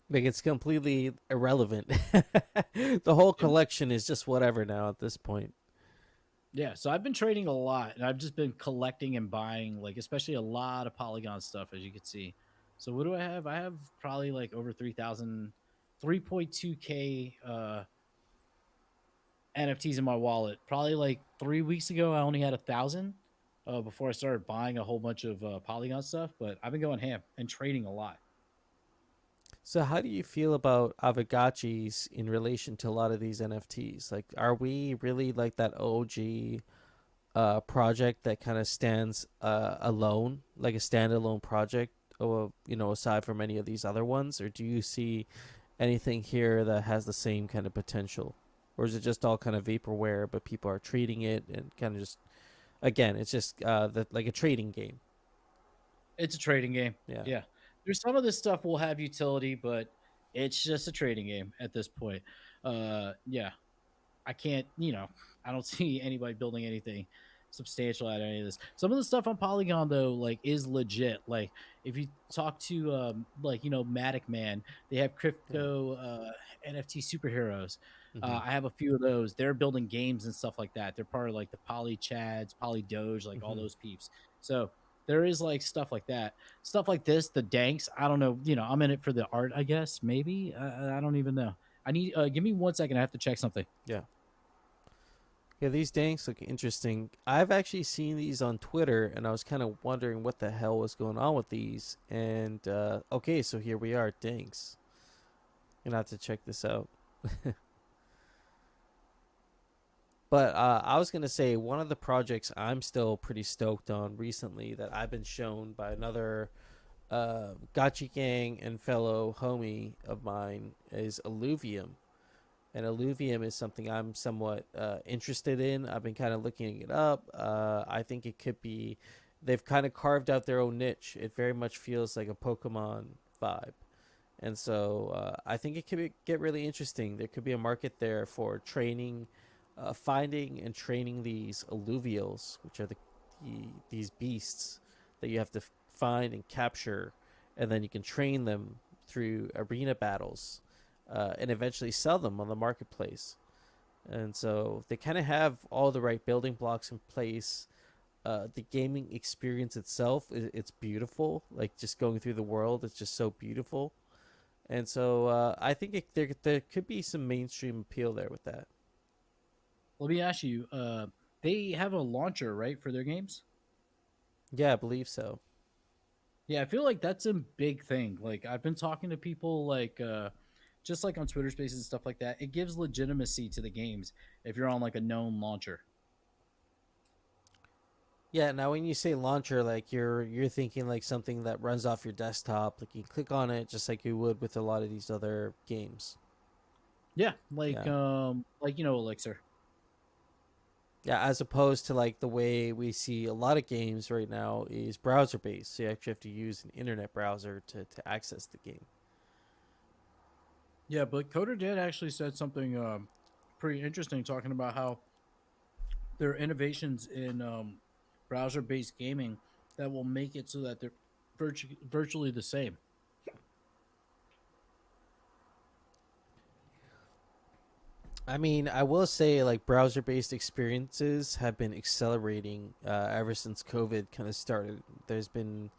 Like it's completely irrelevant. The whole collection is just whatever now at this point. Yeah, so I've been trading a lot, and I've just been collecting and buying, like especially a lot of Polygon stuff, as you can see. So what do I have? I have probably like over 3,000, 3.2K NFTs in my wallet. Probably like 3 weeks ago, I only had 1,000 before I started buying a whole bunch of Polygon stuff. But I've been going ham and trading a lot. So how do you feel about Aavegotchis in relation to a lot of these NFTs? Like, are we really like that OG project that kind of stands alone, like a standalone project, or aside from any of these other ones, or do you see anything here that has the same kind of potential, or is it just all kind of vaporware, but people are treating it and kind of just again, it's just like a trading game. It's a trading game. Yeah. Yeah. There's some of this stuff will have utility, but it's just a trading game at this point. Yeah. I can't, I don't see anybody building anything substantial out of any of this. Some of the stuff on Polygon though, like, is legit. Like, if you talk to like, Matic Man, they have Yeah. crypto NFT superheroes. Hmm. I have a few of those. They're building games and stuff like that. They're part of like the Poly Chads, Poly Doge, like all Hmm. those peeps. So there is like stuff like that. Stuff like this, the danks. I don't know. I'm in it for the art, I guess. Maybe. I don't even know. I need. Give me 1 second. I have to check something. Yeah. Yeah, these danks look interesting. I've actually seen these on Twitter, and I was kind of wondering what the hell was going on with these. And okay, so here we are, danks. Gonna have to check this out. But I was gonna say one of the projects I'm still pretty stoked on recently that I've been shown by another Gotchi gang and fellow homie of mine is Alluvium. And Alluvium is something I'm somewhat interested in. I've been kind of looking it up. I think it could be. They've kind of carved out their own niche. It very much feels like a Pokemon vibe, and so I think it get really interesting. There could be a market there for training, finding and training these alluvials, which are these beasts that you have to find and capture, and then you can train them through arena battles and eventually sell them on the marketplace. And so they kind of have all the right building blocks in place. The gaming experience itself, it's beautiful. Like just going through the world, it's just so beautiful. And so I think there could be some mainstream appeal there with that. Let me ask you. They have a launcher, right, for their games? Yeah, I believe so. Yeah, I feel like that's a big thing. Like, I've been talking to people like just like on Twitter Spaces and stuff like that. It gives legitimacy to the games if you're on like a known launcher. Yeah, now when you say launcher, like you're thinking like something that runs off your desktop, like you click on it just like you would with a lot of these other games. Yeah, Yeah. like Elixir. Yeah, as opposed to like the way we see a lot of games right now is browser based. So you actually have to use an internet browser to access the game. Yeah, but Coder did actually said something pretty interesting, talking about how there are innovations in browser-based gaming that will make it so that they're virtually the same. I mean, I will say like browser based experiences have been accelerating ever since COVID kind of started. There's been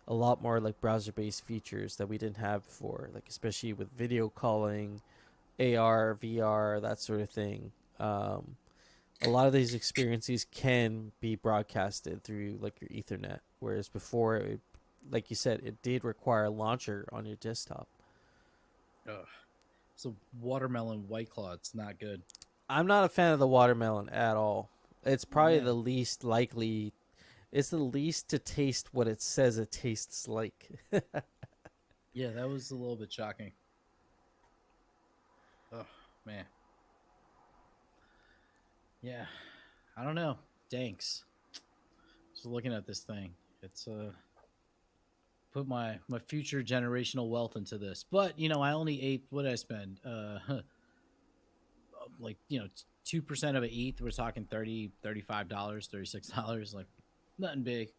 a lot more like browser based features that we didn't have before, like especially with video calling, AR, VR, that sort of thing. A lot of these experiences can be broadcasted through like your Ethernet, whereas before, like you said, it did require a launcher on your desktop. Ugh. So watermelon white claw, it's not good. I'm not a fan of the watermelon at all. It's probably Yeah, the least likely. It's the least to taste what it says it tastes like. yeah, that was a little bit shocking. Oh man. Yeah, I don't know. Thanks. Just looking at this thing, it's put my future generational wealth into this. But I only ate. What did I spend? Like 2% of an ETH. We're talking $35, $36. Like nothing big.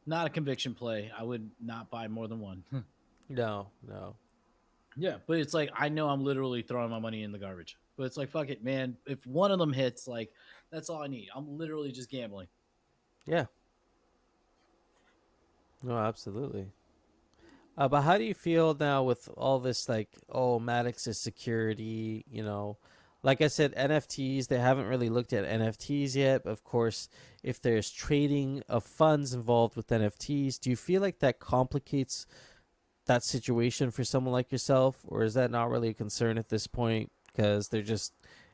Not a conviction play. I would not buy more than one. No, no. Yeah, but it's like I know I'm literally throwing my money in the garbage. But it's like fuck it, man. If one of them hits, like that's all I need. I'm literally just gambling. Yeah. No, absolutely. But how do you feel now with all this, like, oh, Maddox is security, Like I said, NFTs, they haven't really looked at NFTs yet. But of course, if there's trading of funds involved with NFTs, do you feel like that complicates that situation for someone like yourself? Or is that not really a concern at this point? Because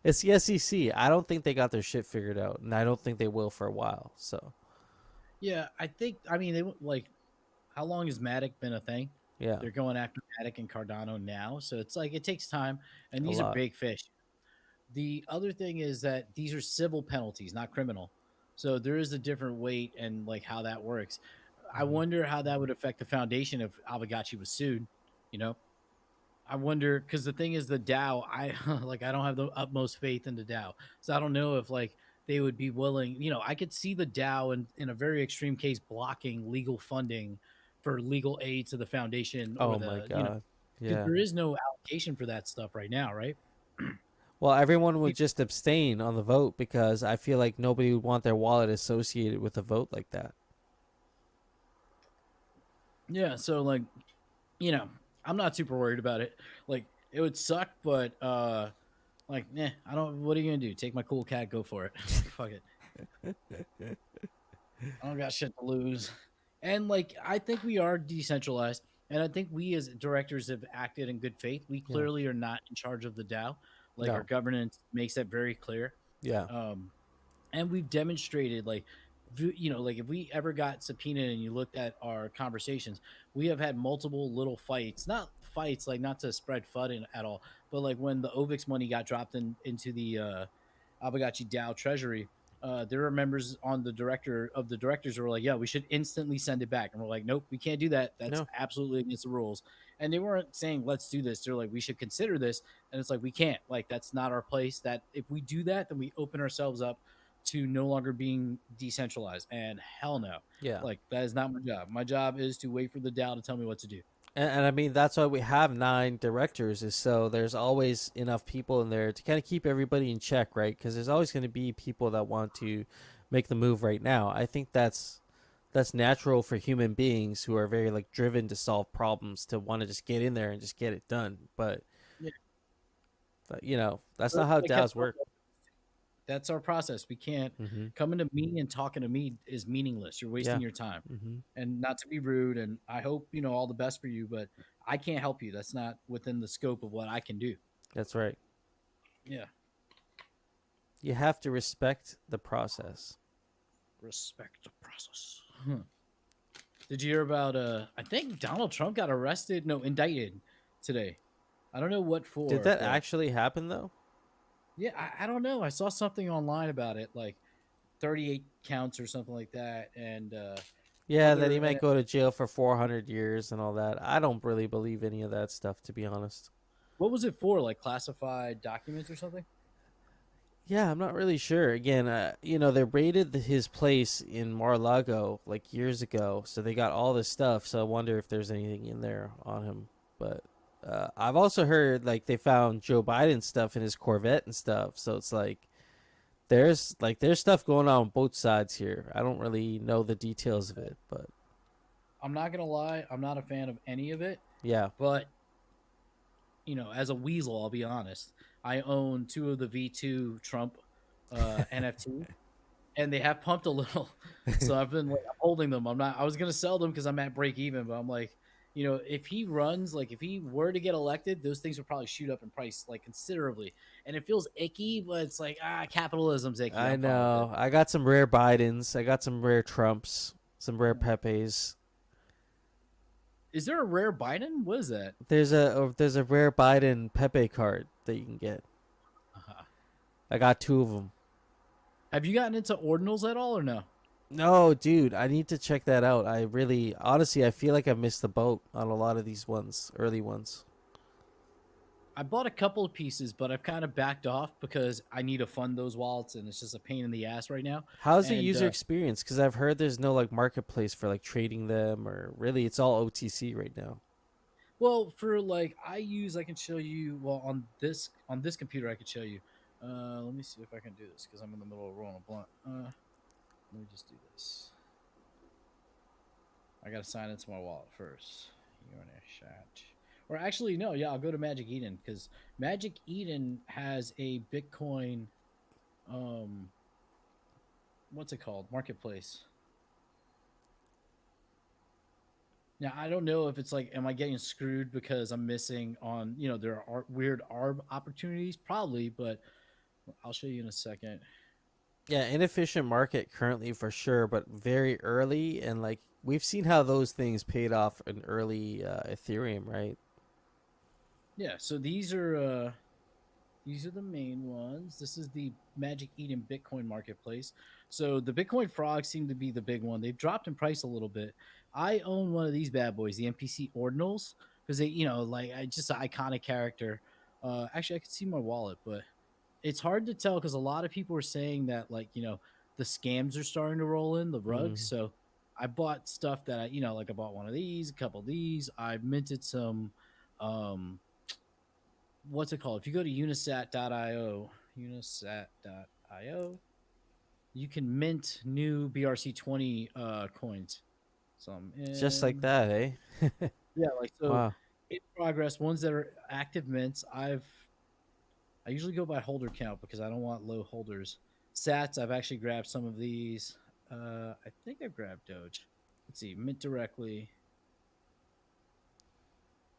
it's the SEC. I don't think they got their shit figured out. And I don't think they will for a while. So, Yeah, I think. I mean, they like. How long has Matic been a thing? yeah, They're going after Matic and Cardano now, so it's like it takes time, and a these are lot. big fish. The other thing is that these are civil penalties, not criminal. So there is a different weight and like how that works. I Mhm. wonder how that would affect the foundation if Aavegotchi was sued. You know, I wonder because the thing is the DAO. I like I don't have the utmost faith in the DAO, so I don't know if like they would be willing. I could see the DAO in a very extreme case blocking legal funding for legal aid to the foundation or Oh my the God. because Yeah. there is no allocation for that stuff right now, right? Well, everyone would just abstain on the vote because I feel like nobody would want their wallet associated with a vote like that. Yeah, so like you know, I'm not super worried about it. Like, it would suck, but like, I don't. What are you gonna do? Take my cool cat, go for it. Fuck it. I don't got shit to lose. And like, I think we are decentralized, and I think we as directors have acted in good faith. We Yeah. clearly are not in charge of the DAO. Like, our No. governance makes that very clear. Yeah. Um, and we've demonstrated like like if we ever got subpoenaed and you looked at our conversations, we have had multiple little fights, not fights like not to spread FUD at all, but like when the ovix money got dropped into the Aavegotchi DAO treasury, there are members on the directors who were like, yeah, we should instantly send it back, and we're like, nope, we can't do that, that's No. absolutely against the rules. And they weren't saying let's do this, they're like we should consider this, and it's like we can't, like that's not our place. That if we do that, then we open ourselves up to no longer being decentralized. And hell no. Yeah. Like that is not my job. My job is to wait for the DAO to tell me what to do. And I mean, that's why we have 9 directors, is so there's always enough people in there to kind of keep everybody in check, right? Because there's always going to be people that want to make the move right now. I think that's natural for human beings who are very like driven to solve problems to want to just get in there and just get it done. But Yeah. that's But not how like that's DAOs work. our process. We can't Mm-hmm. coming to me and talking to me is meaningless. You're Yeah. wasting your time. Mm-hmm. And not to be rude, and I hope all the best for you, but I can't help you. That's not within the scope of what I can do. That's right. Yeah. You have to respect the process. Respect the process. Did you hear about I think Donald Trump got arrested, no, indicted today. I don't know what Did for, that but actually happen though? yeah, I don't know. I saw something online about it, like 38 counts or something like that, and Yeah, that he other. might go to jail for 400 years and all that. I don't really believe any of that stuff, to be honest. What was it for? Like classified documents or something? Yeah, I'm not really sure. Again, they raided his place in Mar-a-Lago like years ago, so they got all this stuff. So I wonder if there's anything in there on him. But I've also heard like they found Joe Biden stuff in his Corvette and stuff. So it's like there's stuff going on both sides here. I don't really know the details of it, but I'm not gonna lie, I'm not a fan of any of it. yeah. But as a weasel, I'll be honest. I own two of the V2 Trump NFT, and they have pumped a little. So I've been like holding them. I'm not. I was gonna sell them because I'm at break even, but I'm like, if he runs, like if he were to get elected, those things would probably shoot up in price like considerably. And it feels icky, but it's like capitalism's icky. I I'm fine with it. know. I got some rare Bidens. I got some rare Trumps. Some rare Pepes. Is there a rare Biden? What is that? There's a rare Biden Pepe card that you can get. Uh-huh. I got 2 of them. Have you gotten into ordinals at all or no? No, dude, I need to check that out. I really, honestly, I feel like I missed the boat on a lot of these ones, early ones. I bought a couple of pieces, but I've kind of backed off because I need to fund those wallets, and it's just a pain in the ass right now. How's the And user experience? Because I've heard there's no like marketplace for like trading them, or really, it's all OTC right now. well, for like I can show you. Well, on this computer, I could show you. Let me see if I can do this because I'm in the middle of rolling a blunt. Let me just do this. I gotta sign into my wallet first. You're in a chat. Or actually, no, yeah, I'll go to Magic Eden because Magic Eden has a Bitcoin um what's it called? Marketplace. Now I don't know if it's like, am I getting screwed because I'm missing on, there are weird ARB opportunities? Probably, but I'll show you in a second. Yeah, inefficient market currently for sure, but very early, and like we've seen how those things paid off in early Ethereum, right? Yeah, so these are the main ones. This is the Magic Eden Bitcoin marketplace. So the Bitcoin frogs seem to be the big one. They've dropped in price a little bit. I own one of these bad boys, the NPC ordinals, because they, like I just an iconic character. Actually, I could see my wallet, but it's hard to tell because a lot of people are saying that, like, the scams are starting to roll in the rugs. Mm. So I bought stuff that like I bought one of these, a couple of these. I minted some um what's it called? If you go to unisat.io, you can mint new BRC20 coins. So I'm Just like in. that, eh? Yeah, like so Wow. in progress. Ones that are active mints, I usually go by holder count because I don't want low holders. Sats, I've actually grabbed some of these. I think I've grabbed Doge. Let's see, mint directly.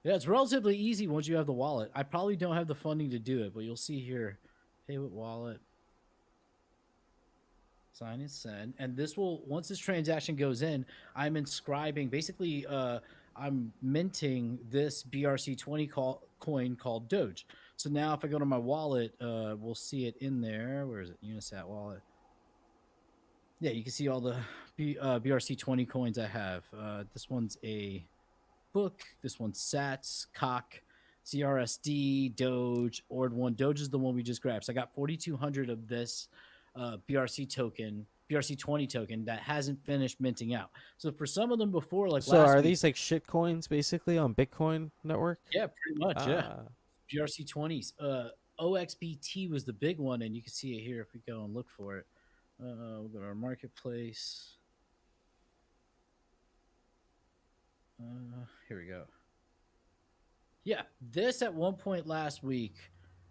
Yeah, it's relatively easy once you have the wallet. I probably don't have the funding to do it, but you'll see here, pay with wallet, sign and send. And this will, once this transaction goes in, I'm inscribing, basically, I'm minting this BRC20 coin called Doge. So now if I go to my wallet, we'll see it in there. Where is it? Unisat wallet. Yeah, you can see all the BRC20 coins I have. This one's a book. This one's Sats, Cock, CRSD, Doge, Ord1. Doge is the one we just grabbed. So I got 4,200 of this BRC token, BRC20 token that hasn't finished minting out. So for some of them before, like So last are week, these like shit coins basically on Bitcoin network? yeah, pretty much, yeah. Ah, BRC20s. OXBT was the big one, and you can see it here if we go and look for it. We'll go to our marketplace. Here we go. Yeah, this at one point last week,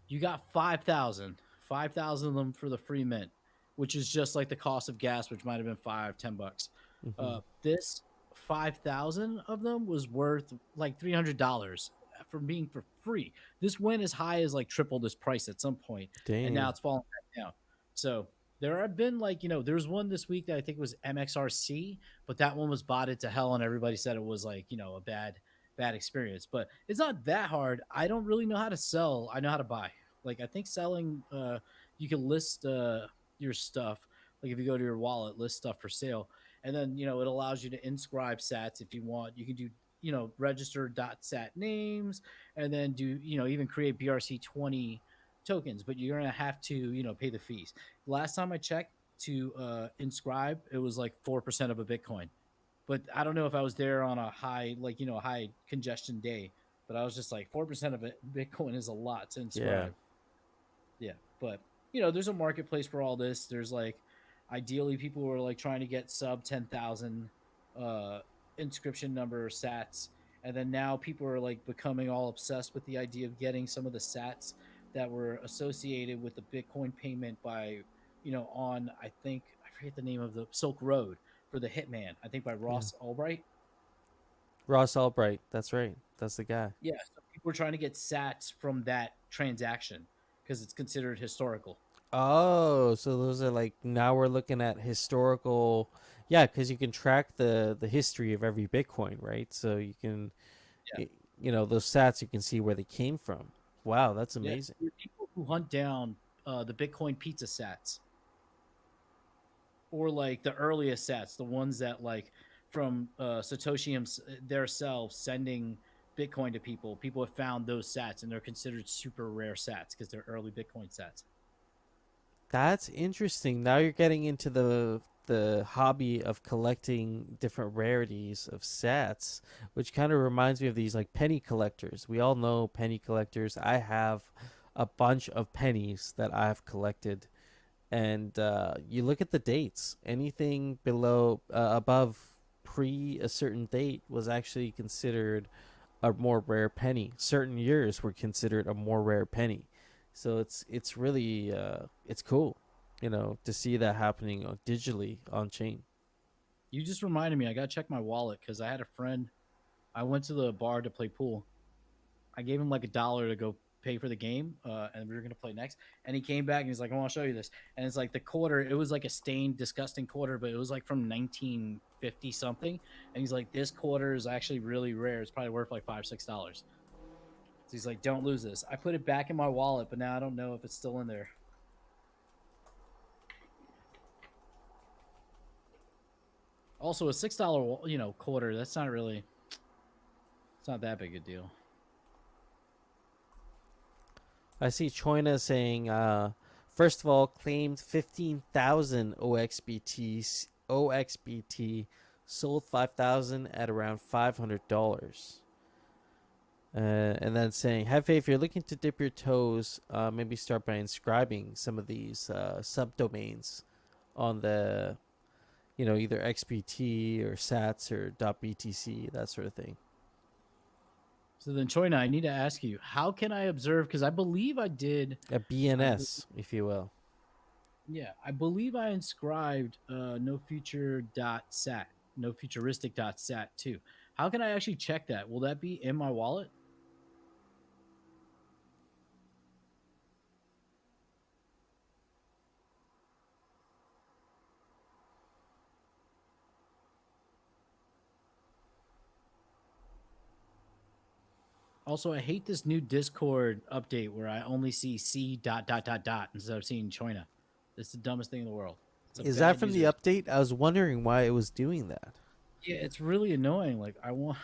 you got 5,000 of them for the free mint, which is just like the cost of gas, which might have been $5-10. mm-hmm. This 5,000 of them was worth like $300 for being for free. This went as high as like triple this price at some point, and now Damn. it's falling back down. So there have been like, there was one this week that I think was MXRC, but that one was botted to hell, and everybody said it was like, a bad experience. But it's not that hard. I don't really know how to sell. I know how to buy. Like I think selling, you can list your stuff. Like if you go to your wallet, list stuff for sale, and then it allows you to inscribe Sats if you want. You can do register .sat names, and then do even create BRC20 tokens, but you're gonna have to pay the fees. Last time I checked to inscribe, it was like 4% of a Bitcoin. But I don't know if I was there on a high, like high congestion day. But I was just like 4% of it. Bitcoin is a lot to Yeah. inscribe. Yeah, but there's a marketplace for all this. There's like, ideally, people who are like trying to get sub 10,000 uh, inscription number Sats, and then now people are like becoming all obsessed with the idea of getting some of the Sats that were associated with the Bitcoin payment by, on I think I forget the name of the Silk Road for the Hitman. I think by Yeah. Ross Albright. Ross Albright. That's right. That's the guy. Yeah, so people are trying to get Sats from that transaction because it's considered historical. Oh, so those are like now we're looking at historical. Yeah, because you can track the history of every Bitcoin, right? So you can, Yeah. y- those stats you can see where they came from. Wow, that's Yeah, amazing. there are people who hunt down the Bitcoin pizza sats. or like the earliest sets, the ones that like from Satoshi themselves sending Bitcoin to people. People have found those sets, and they're considered super rare sets because they're early Bitcoin sets. That's interesting. Now you're getting into the hobby of collecting different rarities of sets, which kind of reminds me of these like penny collectors. We all know penny collectors. I have a bunch of pennies that I've collected, and you look at the dates. Anything below above pre a certain date was actually considered a more rare penny. Certain years were considered a more rare penny. So it's really it's cool, to see that happening digitally on chain. You just reminded me. I gotta check my wallet because I had a friend. I went to the bar to play pool. I gave him like $1 to go pay for the game, and we were gonna play next. And he came back and he's like, "I want to show you this." And it's like the quarter. It was like a stained, disgusting quarter, but it was like from 1950 something. And he's like, "This quarter is actually really rare. It's probably worth like $5-6." So he's like, "Don't lose this." I put it back in my wallet, but now I don't know if it's still in there. Also, a $6, quarter. That's not really. It's not that big a deal. I see Choina saying, first of all, claimed 15,000 OXBT, sold 5,000 at around $500. And then saying, Hefe, if you're looking to dip your toes, maybe start by inscribing some of these subdomains on the, either XBT or SATs or .btc, that sort of thing. So then, Choina, I need to ask you, how can I observe? Because I believe I did a BNS, if you will. Yeah, I believe I inscribed nofuturistic.sat, nofuturistic.sat too. How can I actually check that? Will that be in my wallet? Also, I hate this new Discord update where I only see C dot dot dot dot instead of seeing Choina. It's the dumbest thing in the world. Is that from the update? I was wondering why it was doing that. Yeah, it's really annoying. Like I want,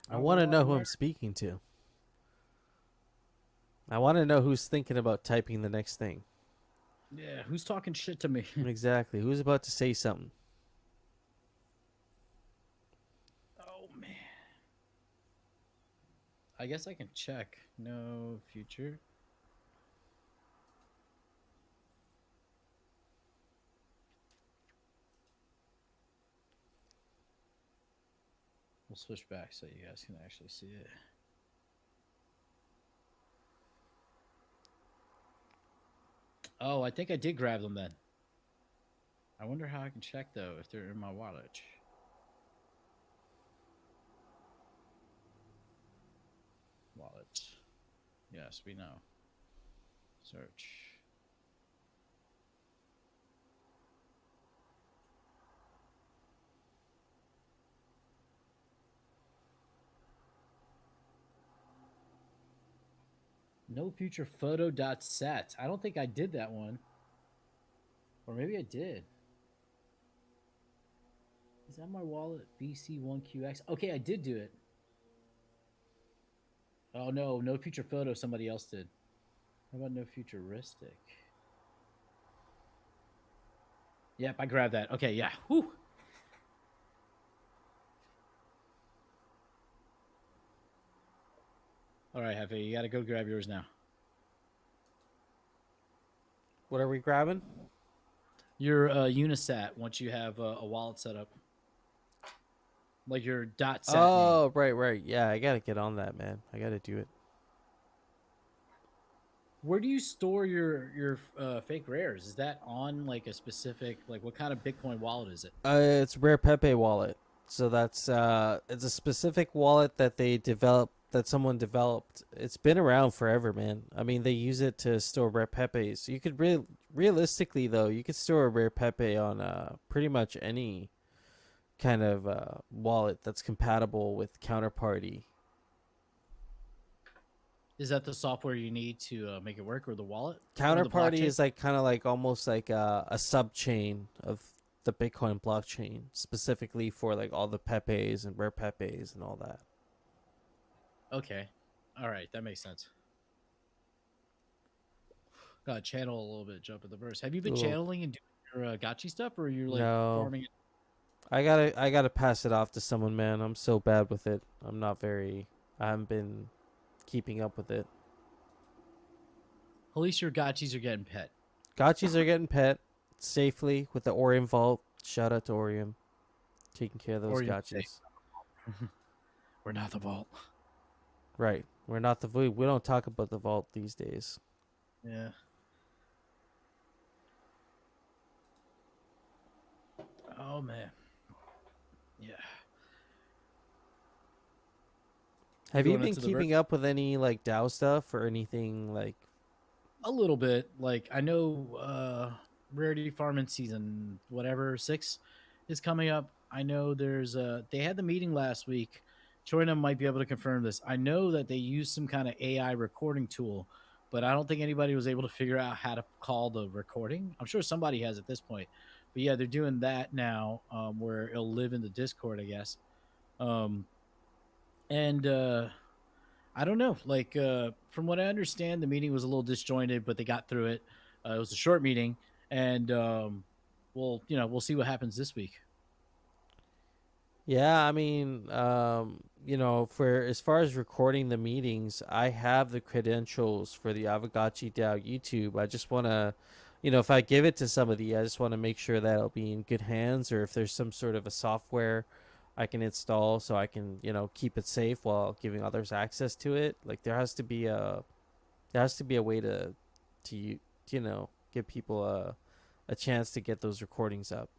I want to know who I'm speaking to. I want to know who's thinking about typing the next thing. Yeah, who's talking shit to me? Exactly. Who's about to say something? Oh man. I guess I can check. No future. We'll switch back so you guys can actually see it. Oh, I think I did grab them then. I wonder how I can check though if they're in my wallet. Wallet. Yes, we know. Search. No future photo dot set. I don't think I did that one. Or maybe I did. Is that my wallet? BC1QX. Okay, I did do it. Oh no, no future photo. Somebody else did. How about no futuristic? Yep, I grabbed that. Okay, yeah. Whew. All right, Hefe, you got to go grab yours now. What are we grabbing? Your Unisat once you have a wallet set up. Like your .sat Oh, name. right. Yeah, I got to get on that, man. I got to do it. Where do you store your fake rares? Is that on like a specific, like what kind of Bitcoin wallet is it? It's Rare Pepe wallet. So that's it's a specific wallet that they developed, that someone developed. It's been around forever, man. I mean, they use it to store Rare Pepes. You could realistically though, you could store a Rare Pepe on pretty much any kind of wallet that's compatible with Counterparty. Is that the software you need to make it work, or the wallet, or the Counterparty blockchain? is like kind of like almost like a sub chain of the Bitcoin blockchain, specifically for like all the Pepes and rare Pepes and all that. Okay, all right, that makes sense. Got to channel a little bit, jump in the verse. Have you been Ooh, channeling and doing your gotchi stuff, or you're like no, farming it? I gotta pass it off to someone, man. I'm so bad with it. I haven't been keeping up with it. At least your gotchis are getting pet. Gotchis are getting pet safely with the Orium Vault. Shout out to Orium, taking care of those Or you say, gotchis. we're not the vault. Right. We're not the we don't talk about the vault these days. Yeah. Oh man. Yeah. You Have you going been into the verse? keeping up with any like DAO stuff or anything like? A little bit. Like I know Rarity Farming season whatever 6 is coming up. I know there's they had the meeting last week. Troyna might be able to confirm this. I know that they used some kind of AI recording tool, but I don't think anybody was able to figure out how to call the recording. I'm sure somebody has at this point. But yeah, they're doing that now, where it'll live in the Discord, I guess. Um, and I don't know. Like from what I understand, the meeting was a little disjointed, but they got through it. It was a short meeting, and we'll see what happens this week. Yeah, I mean, for as far as recording the meetings, I have the credentials for the Aavegotchi DAO YouTube. I just want to, if I give it to somebody, I just want to make sure that it'll be in good hands, or if there's some sort of a software I can install so I can, keep it safe while giving others access to it. Like there has to be a way to give people a chance to get those recordings up.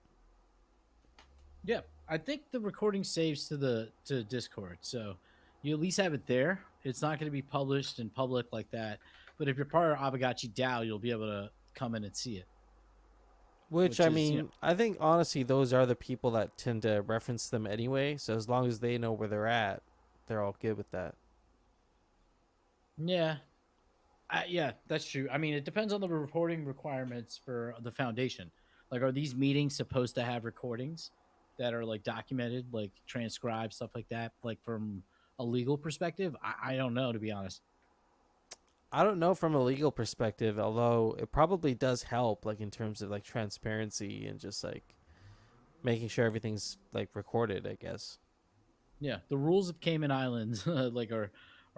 Yeah, I think the recording saves to Discord, so you at least have it there. It's not going to be published in public like that, but if you're part of Aavegotchi DAO, you'll be able to come in and see it, Which which I is mean, I think honestly, those are the people that tend to reference them anyway. So as long as they know where they're at, they're all good with that. yeah. Yeah, that's true. I mean, it depends on the reporting requirements for the foundation. Like, are these meetings supposed to have recordings that are like documented, like transcribed, stuff like that? Like from a legal perspective, I don't know, to be honest. I don't know from a legal perspective, although it probably does help, like in terms of like transparency and just like making sure everything's like recorded. I guess. Yeah, the rules of Cayman Islands like are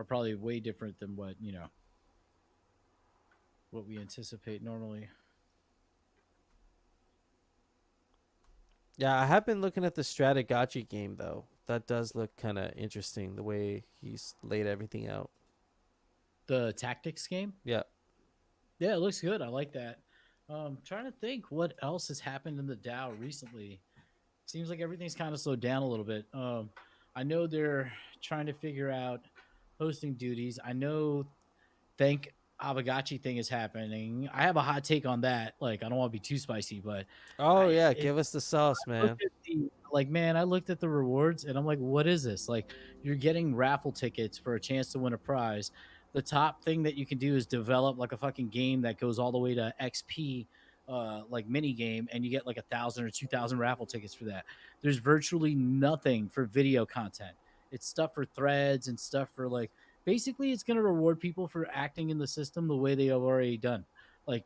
probably way different than what we anticipate normally. Yeah, I have been looking at the Strategachi game though. That does look kind of interesting the way he's laid everything out. The tactics game, Yeah. yeah, it looks good. I like that. Trying to think what else has happened in the DAO recently. Seems like everything's kind of slowed down a little bit. I know they're trying to figure out hosting duties. I know Thank Aavegotchi thing is happening. I have a hot take on that. Like, I don't want to be too spicy, but Oh I yeah, it give us the sauce, man. looked at the like man, I looked at the rewards and I'm like, what is this? Like, you're getting raffle tickets for a chance to win a prize. The top thing that you can do is develop like a fucking game that goes all the way to XP, like mini game, and you get like 1,000 or 2,000 raffle tickets for that. There's virtually nothing for video content. It's stuff for threads and stuff for like basically it's going to reward people for acting in the system the way they have already done. Like,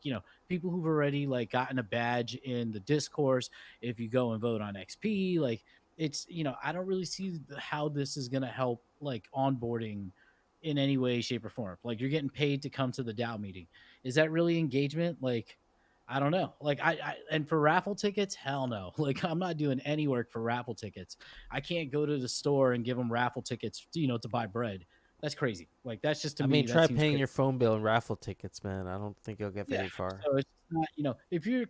people who've already like gotten a badge in the discourse, if you go and vote on XP, like it's I don't really see how this is going to help like onboarding in any way, shape, or form. Like you're getting paid to come to the DAO meeting. Is that really engagement? Like I don't know. Like and for raffle tickets, hell no. Like I'm not doing any work for raffle tickets. I can't go to the store and give them raffle tickets, to buy bread. That's crazy. Like that's just to I mean, me that try seems paying crazy. your phone bill and raffle tickets, man. I don't think you'll get Yeah. very far. So it's not, if you're,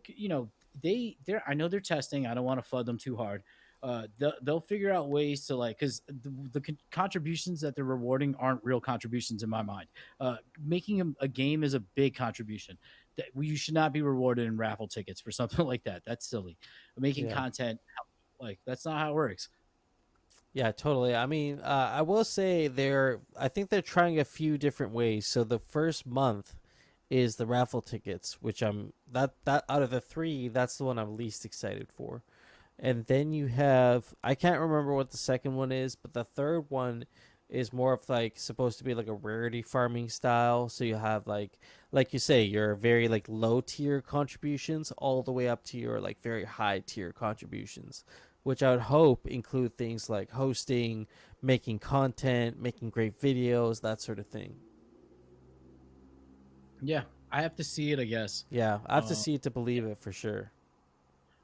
they're, I know they're testing. I don't want to flood them too hard. They'll figure out ways to like, because the contributions that they're rewarding aren't real contributions in my mind. Making a game is a big contribution. That you should not be rewarded in raffle tickets for something like that. That's silly. Making Yeah. content, like that's not how it works. Yeah, totally. I mean, I will say I think they're trying a few different ways. So the first month is the raffle tickets, which that out of the three, that's the one I'm least excited for. And then you have, I can't remember what the second one is, but the third one is more of like supposed to be like a rarity farming style. So you have like you say, your very like low tier contributions all the way up to your like very high tier contributions, which I would hope include things like hosting, making content, making great videos, that sort of thing. Yeah, I have to see it, I guess. Yeah, I have to Uh, see it to believe it for sure.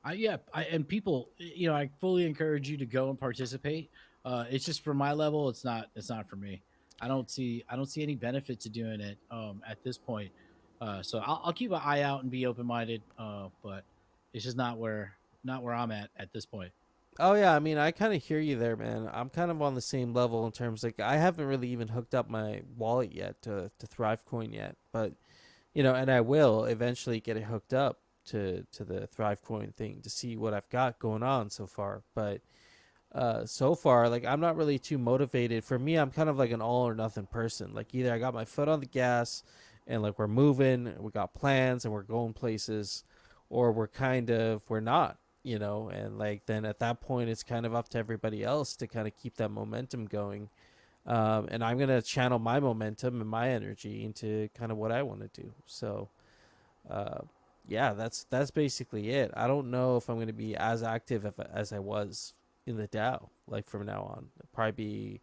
and people, I fully encourage you to go and participate. It's just for my level, it's not for me. I don't see any benefit to doing it at this point. So I'll keep an eye out and be open minded. But it's just not where I'm at this point. Oh yeah, I mean, I kind of hear you there, man. I'm kind of on the same level in terms like I haven't really even hooked up my wallet yet to Thrivecoin yet, but and I will eventually get it hooked up to the Thrivecoin thing to see what I've got going on so far. But so far, like I'm not really too motivated. For me, I'm kind of like an all or nothing person. Like either I got my foot on the gas and like we're moving, we got plans and we're going places, or we're not, and like then at that point it's kind of up to everybody else to kind of keep that momentum going. And I'm gonna channel my momentum and my energy into kind of what I want to do. So, uh, yeah, that's basically it. I don't know if I'm gonna be as active as I was in the DAO like from now on. It'll probably be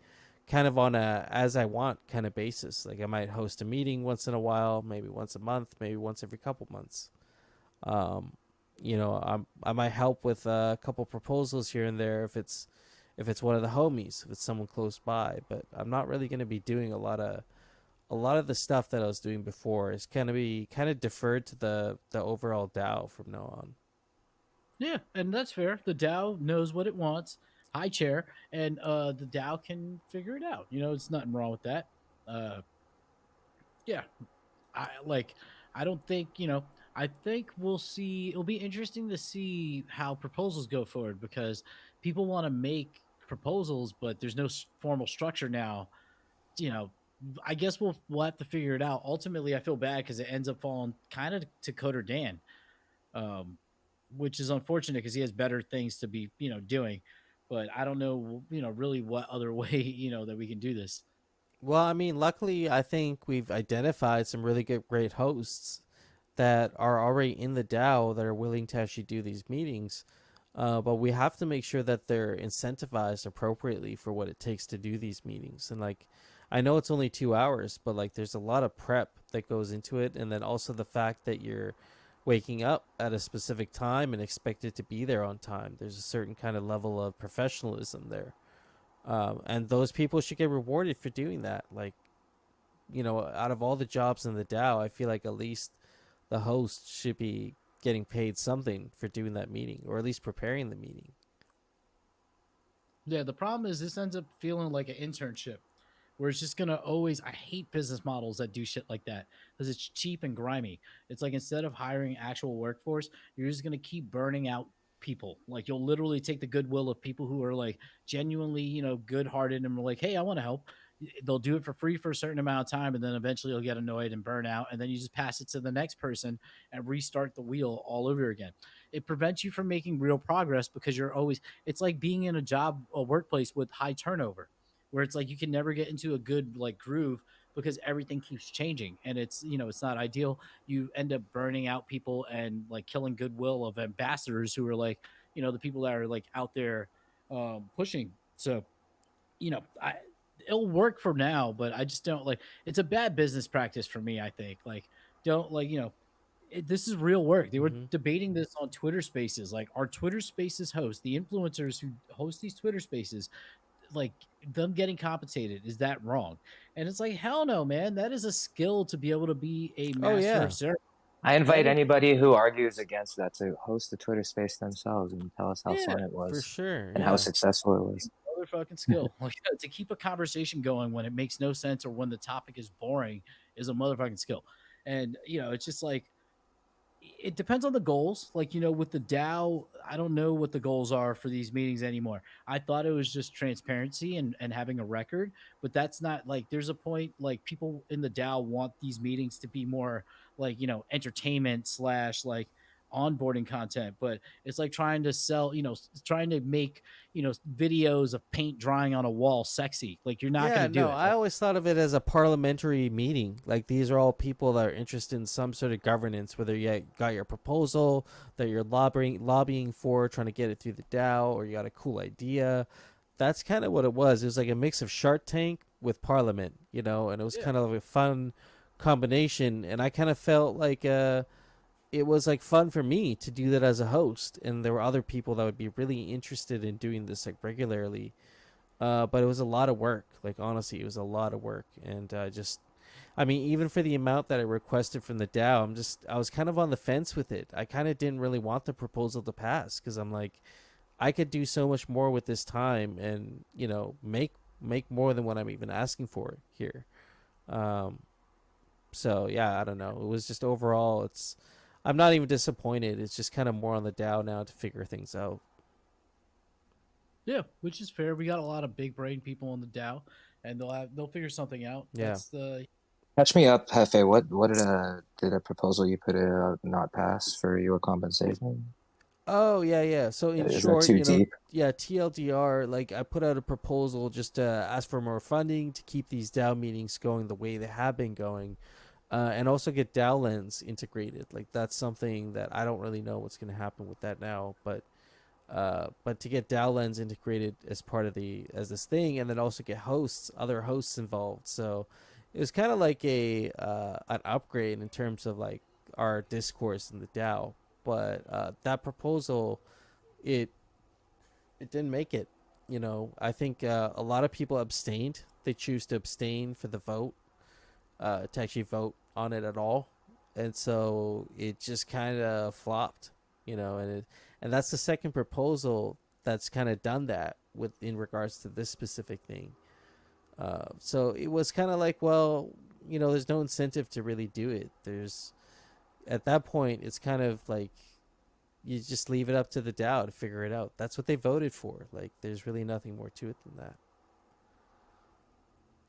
kind of on a as I want kind of basis. Like I might host a meeting once in a while, maybe once a month, maybe once every couple months. Um, I might help with a couple proposals here and there if it's one of the homies, if it's someone close by. But I'm not really going to be doing a lot of the stuff that I was doing before. Is going to be kind of deferred to the overall DAO from now on. Yeah, and that's fair. The DAO knows what it wants. High chair, and the DAO can figure it out. It's nothing wrong with that. Uh, yeah, I. I don't think I think we'll see. It'll be interesting to see how proposals go forward because people want to make proposals, but there's no formal structure now. You know, I guess we'll have to figure it out. Ultimately, I feel bad because it ends up falling kind of to Coder Dan, um, which is unfortunate because he has better things to be doing. But I don't know really what other way that we can do this. Well, I mean, luckily, I think we've identified some really good, great hosts that are already in the DAO that are willing to actually do these meetings. But we have to make sure that they're incentivized appropriately for what it takes to do these meetings. And like, I know it's only 2 hours, but like, there's a lot of prep that goes into it, and then also the fact that you're waking up at a specific time and expected to be there on time. There's a certain kind of level of professionalism there, and those people should get rewarded for doing that. Like, out of all the jobs in the DAO, I feel like at least the host should be getting paid something for doing that meeting, or at least preparing the meeting. Yeah, the problem is this ends up feeling like an internship where it's just gonna always. I hate business models that do shit like that because it's cheap and grimy. It's like instead of hiring actual workforce, you're just gonna keep burning out people. Like you'll literally take the goodwill of people who are like genuinely, good hearted and are like, hey, I want to help. They'll do it for free for a certain amount of time, and then eventually you'll get annoyed and burn out, and then you just pass it to the next person and restart the wheel all over again. It prevents you from making real progress because you're always. It's like being in a workplace with high turnover where it's like you can never get into a good like groove because everything keeps changing and it's not ideal. You end up burning out people and like killing goodwill of ambassadors who are like the people that are like out there pushing. So I it'll work for now, but I just don't like. It's a bad business practice for me. I think like don't like this is real work. They were Mm-hmm. debating this on Twitter Spaces. Like, our Twitter Spaces hosts, the influencers who host these Twitter Spaces, like them getting compensated, is that wrong? And it's like, hell no, man. That is a skill to be able to be a Oh master yeah. of ceremony. I That invite is, anybody who argues against that to host a Twitter space themselves and tell us how yeah, fun it For was sure. and how Yeah. successful it was. motherfucking skill. Like, to keep a conversation going when it makes no sense or when the topic is boring is a motherfucking skill. And it's just like it depends on the goals. Like, with the DAO, I don't know what the goals are for these meetings anymore. I thought it was just transparency and having a record, but that's not like there's a point like people in the DAO want these meetings to be more like, entertainment slash like onboarding content, but it's like trying to sell, trying to make, videos of paint drying on a wall sexy. Like you're not going Yeah, to do no, it. I always thought of it as a parliamentary meeting. Like these are all people that are interested in some sort of governance, whether you got your proposal that you're lobbying for, trying to get it through the DAO, or you got a cool idea. That's kind of what it was. It was like a mix of Shark Tank with Parliament, and it was Yeah. kind of a fun combination. And I kind of felt like it was like fun for me to do that as a host, and there were other people that would be really interested in doing this like regularly. But it was a lot of work. Like honestly, it was a lot of work, and I mean, even for the amount that I requested from the DAO, I was kind of on the fence with it. I kind of didn't really want the proposal to pass because I'm like, I could do so much more with this time, and make more than what I'm even asking for here. Um, so yeah, I don't know. It was just overall, I'm not even disappointed. It's just kind of more on the DAO now to figure things out. Yeah, which is fair. We got a lot of big brain people in the DAO, and they'll figure something out. Yeah. That's the Catch me up, Hefe. What did a proposal you put not pass for your compensation? Oh yeah, yeah. So in Is that short, too deep? yeah, TLDR. Like I put out a proposal just to ask for more funding to keep these DAO meetings going the way they have been going, and also get DAO Lens integrated. Like that's something that I don't really know what's going to happen with that now, but to get DAO Lens integrated as part of as this thing, and then also get other hosts involved. So it was kind of like an upgrade in terms of like our discourse in the DAO. But that proposal, it it didn't make it. I think a lot of people abstained. They choose to abstain for the vote, to actually vote on it at all, and so it just kind of flopped. And that's the second proposal that's kind of done that with in regards to this specific thing. So it was kind of like, well, there's no incentive to really do it. There's At that point, it's kind of like you just leave it up to the DAO to figure it out. That's what they voted for. Like, there's really nothing more to it than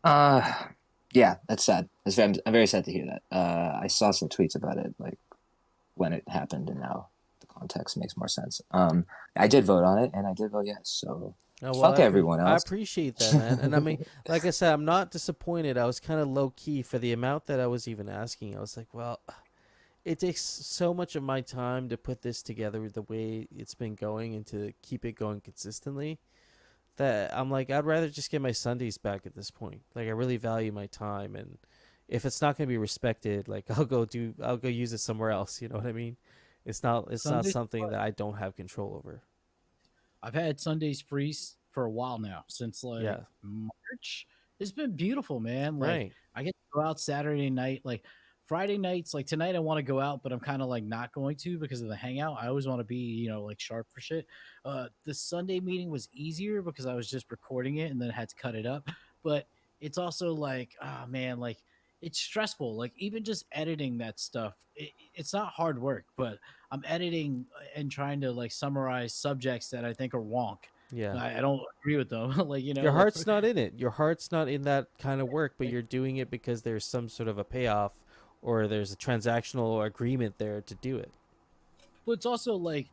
that. Yeah, that's sad. I'm very sad to hear that. I saw some tweets about it, like when it happened, and now the context makes more sense. I did vote on it, and I did vote yes. So Oh, well, fuck everyone I else. appreciate that, man. And I mean, like I said, I'm not disappointed. I was kind of low key for the amount that I was even asking. I was like, well, it takes so much of my time to put this together the way it's been going and to keep it going consistently that I'm like, I'd rather just get my Sundays back at this point. Like, I really value my time, and if it's not going to be respected, like I'll go use it somewhere else. You know what I mean? It's not Sunday. something that I don't have control over. I've had Sundays free for a while now, since like Yeah. March. It's been beautiful, man. Like Right. I get to go out Saturday night, like Friday nights. Like tonight, I want to go out, but I'm kind of like not going to because of the hangout. I always want to be, like sharp for shit. The Sunday meeting was easier because I was just recording it and then had to cut it up. But it's also like, oh man, like it's stressful. Like even just editing that stuff, it's not hard work, but I'm editing and trying to like summarize subjects that I think are wonk. Yeah. I don't agree with them. Like Your like heart's not in it. Your heart's not in that kind of work, but you're doing it because there's some sort of a payoff or there's a transactional agreement there to do it. but it's also like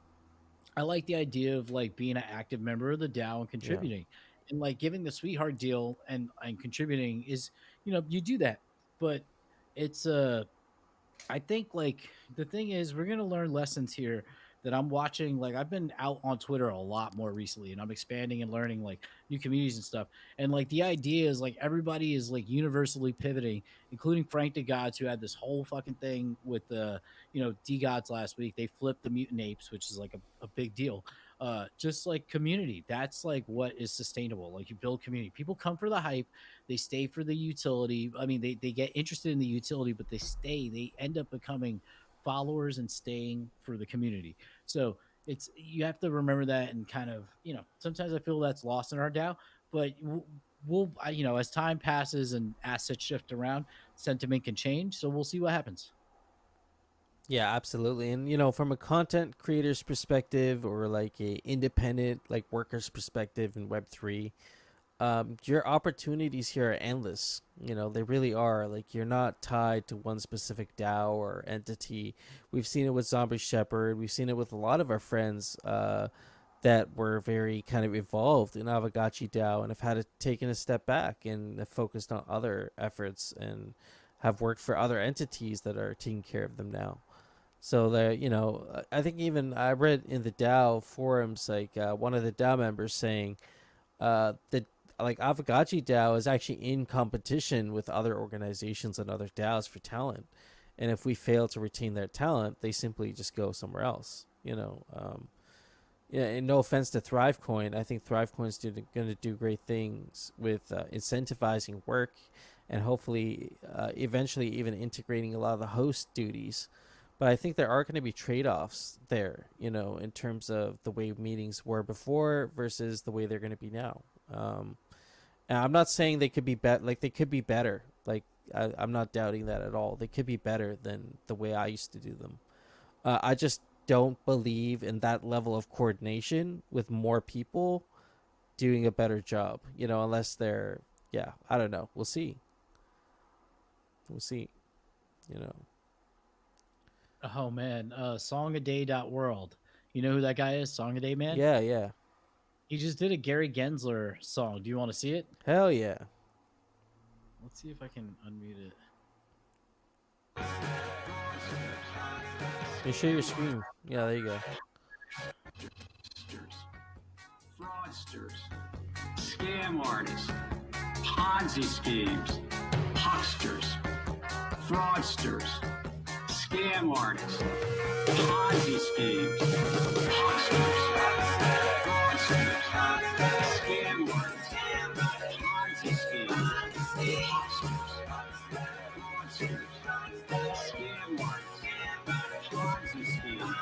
I like the idea of like being an active member of the DAO and Yeah. contributing, and like giving the sweetheart deal and contributing is you do that, but it's I think like the thing is we're gonna learn lessons here that I'm watching. Like I've been out on Twitter a lot more recently, and I'm expanding and learning like new communities and stuff. And like the idea is like everybody is like universally pivoting, including Frank the Gods, who had this whole fucking thing with the D Gods last week. They flipped the mutant apes, which is like a big deal. Just like community, that's like what is sustainable. Like you build community. People come for the hype, they stay for the utility. I mean, they get interested in the utility, but they end up becoming followers and staying for the community. So it's you have to remember that, and kind of sometimes I feel that's lost in our DAO, but as time passes and assets shift around, sentiment can change. So we'll see what happens. Yeah, absolutely. And from a content creator's perspective or like a independent like worker's perspective in Web3, your opportunities here are endless. They really are. Like you're not tied to one specific DAO or entity. We've seen it with Zombie Shepherd. We've seen it with a lot of our friends that were very kind of evolved in Aavegotchi DAO and have had to taken a step back and have focused on other efforts and have worked for other entities that are taking care of them now. So that I think even I read in the DAO forums like one of the DAO members saying that like Aavegotchi DAO is actually in competition with other organizations and other DAOs for talent, and if we fail to retain their talent, they simply just go somewhere else. Yeah, and no offense to ThriveCoin, I think ThriveCoin's going to do great things with incentivizing work, and hopefully, eventually, even integrating a lot of the host duties. But I think there are going to be trade-offs there, in terms of the way meetings were before versus the way they're going to be now. And I'm not saying they could be like they could be better. Like I'm not doubting that at all. They could be better than the way I used to do them. I just don't believe in that level of coordination with more people doing a better job. Unless they're, yeah, I don't know. We'll see. We'll see. You know. Oh man, songaday.world. You know who that guy is? Song a Day Man? Yeah, yeah. He just did a Gary Gensler song. Do you want to see it? Hell yeah. Let's see if I can unmute it. You share your screen. Yeah, there you go. Fraudsters, scam artists, Ponzi schemes, hucksters, fraudsters, scam artists, Ponzi schemes, hucksters, fraudsters, scam artists, Ponzi schemes, hucksters, fraudsters, scam artists, Ponzi schemes.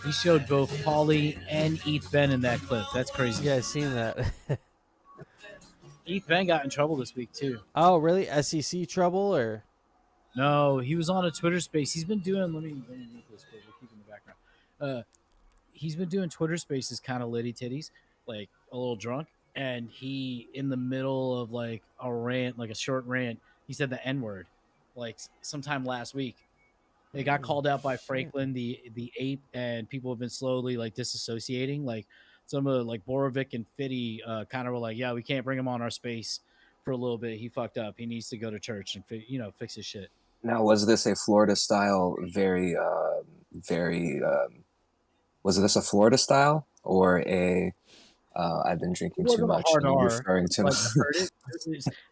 He showed both Paulie and Eth Ben in that clip. That's crazy. Yeah, I've seen that. Eth Ben got in trouble this week too. Oh, really? SEC trouble or? No, he was on a Twitter space. He's been doing. Let me mute this. We'll keep in the background. He's been doing Twitter spaces, kind of litty titties, like a little drunk. And he, in the middle of like a rant, like a short rant, he said the N word, like sometime last week. They got called out by Franklin, the ape, and people have been slowly like disassociating. Like some of like Borovic and Fitty kind of were like, yeah, we can't bring him on our space for a little bit. He fucked up. He needs to go to church and fix his shit. Now, was this a Florida style? Was this a Florida style or a? I've been drinking too much. Hard And R, referring to like, heard it.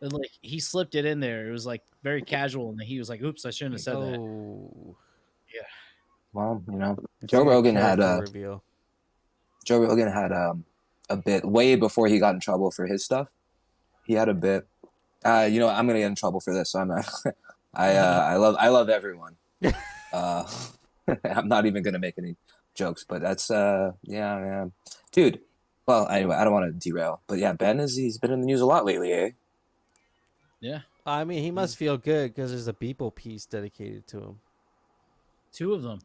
Like he slipped it in there. It was like very casual, and he was like, "Oops, I shouldn't have said that." Yeah. Well, It's Joe like a Rogan had character reveal. a bit way before he got in trouble for his stuff. He had a bit. I'm gonna get in trouble for this, so I'm not. I love everyone. I'm not even gonna make any jokes, but that's yeah, dude. Well, anyway, I don't want to derail, but yeah, he's been in the news a lot lately, eh? Yeah. I mean, he must feel good because there's a Beeple piece dedicated to him. Two of them.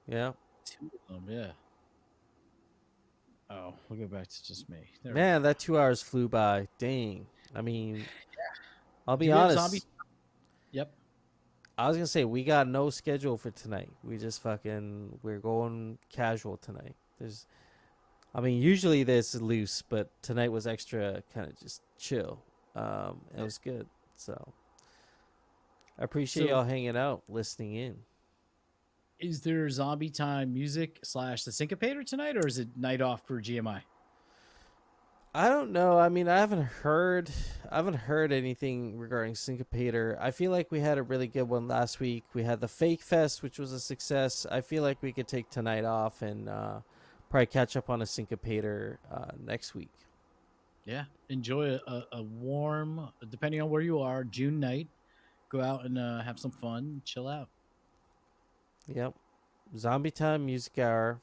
Yeah. Two of them, yeah. Oh, we'll go back to just me. Man, that 2 hours flew by. Dang. I mean, I'll be Do you have honest. zombie? Yep. I was gonna say we got no schedule for tonight. We're going casual tonight. Usually this is loose, but tonight was extra kind of just chill. It was good. So I appreciate y'all hanging out, listening in. Is there ZombieTime music / the Syncopator tonight, or is it night off for GMI? I don't know. I mean, I haven't heard anything regarding Syncopator. I feel like we had a really good one last week. We had the Fake Fest, which was a success. I feel like we could take tonight off and probably catch up on a Syncopator next week. Yeah, enjoy a warm, depending on where you are, June night. Go out and have some fun, chill out. Yep. Zombie Time Music Hour.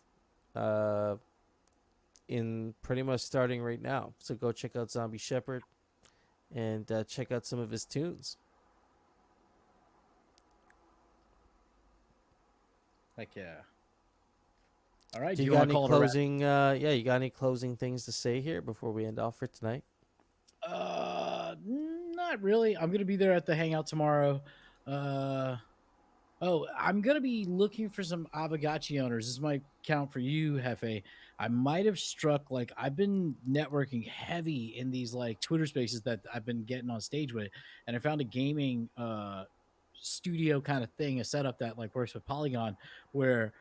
In pretty much starting right now. So go check out Zombie Shepherd and check out some of his tunes. Heck yeah. All right. Do you want got to any call it a wrap? closing? You got any closing things to say here before we end off for tonight? Not really. I'm gonna be there at the hangout tomorrow. I'm gonna be looking for some Aavegotchi owners. This might count for you, Hefe. I might have struck like I've been networking heavy in these like Twitter spaces that I've been getting on stage with, and I found a gaming studio kind of thing, a setup that like works with Polygon, where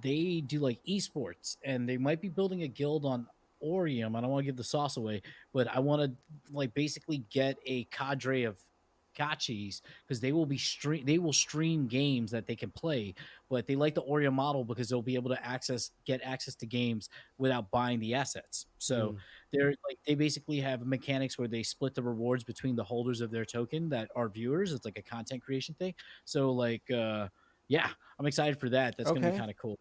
they do like esports, and they might be building a guild on Orium. I don't want to give the sauce away, but I want to like basically get a cadre of gotchis because they will stream games that they can play, but they like the Oreo model because they'll be able to get access to games without buying the assets. So they're like they basically have mechanics where they split the rewards between the holders of their token that are viewers. It's like a content creation thing. So like yeah, I'm excited for that. That's gonna be kind of cool.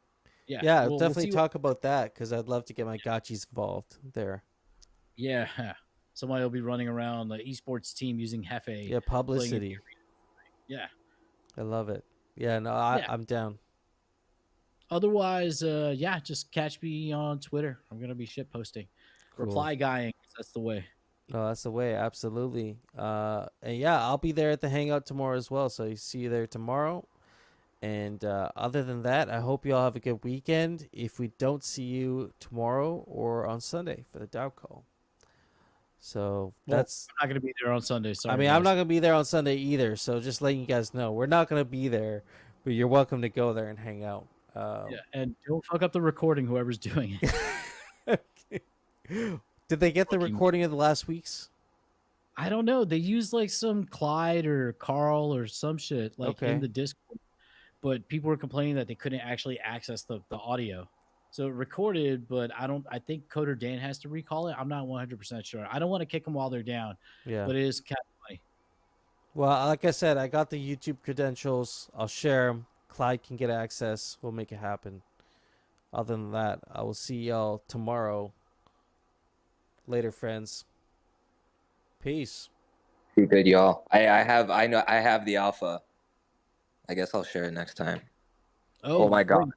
Yeah, we'll definitely see talk about that because I'd love to get my gotchis involved there. Yeah, somebody will be running around the esports team using Hefe. Yeah, publicity. Yeah, I love it. Yeah, no, I'm down. Otherwise, yeah, just catch me on Twitter. I'm gonna be shit posting, reply guying. That's the way. No, that's the way. Absolutely. And yeah, I'll be there at the hangout tomorrow as well. So you see you there tomorrow. And other than that, I hope you all have a good weekend. If we don't see you tomorrow or on Sunday for the Dow call. So that's. I'm not going to be there on Sunday. Sorry. I mean, guys. I'm not going to be there on Sunday either. So just letting you guys know, we're not going to be there, but you're welcome to go there and hang out. Yeah, and don't fuck up the recording, whoever's doing it. Did they get the recording of the last week's? I don't know. They used like some Clyde or Carl or some shit like in the Discord. But people were complaining that they couldn't actually access the audio. So it recorded, but I think Coder Dan has to recall it. I'm not 100% sure. I don't want to kick them while they're down. Yeah. But it is kind of funny. Well, like I said, I got the YouTube credentials. I'll share them. Clyde can get access. We'll make it happen. Other than that, I will see y'all tomorrow. Later, friends. Peace. Be good, y'all. I have the alpha. I guess I'll share it next time. Oh my god!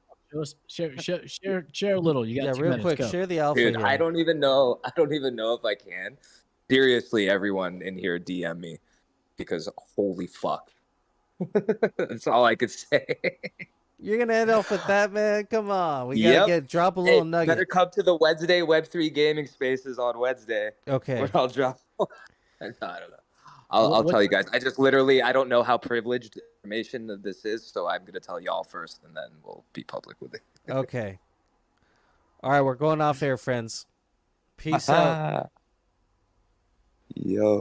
Share a little. You got 2 real minutes. quick. Go. Share the alpha. Dude, here. I don't even know if I can. Seriously, everyone in here DM me because holy fuck. That's all I could say. You're gonna end off with that, man. Come on, we gotta drop a little nugget. Better come to the Wednesday Web3 gaming spaces on Wednesday. Okay. Where I'll drop. I don't know. I'll tell you guys. I just literally I don't know how privileged information this is, so I'm gonna tell y'all first, and then we'll be public with it. Okay. All right, we're going off there, friends. Peace out. Yo.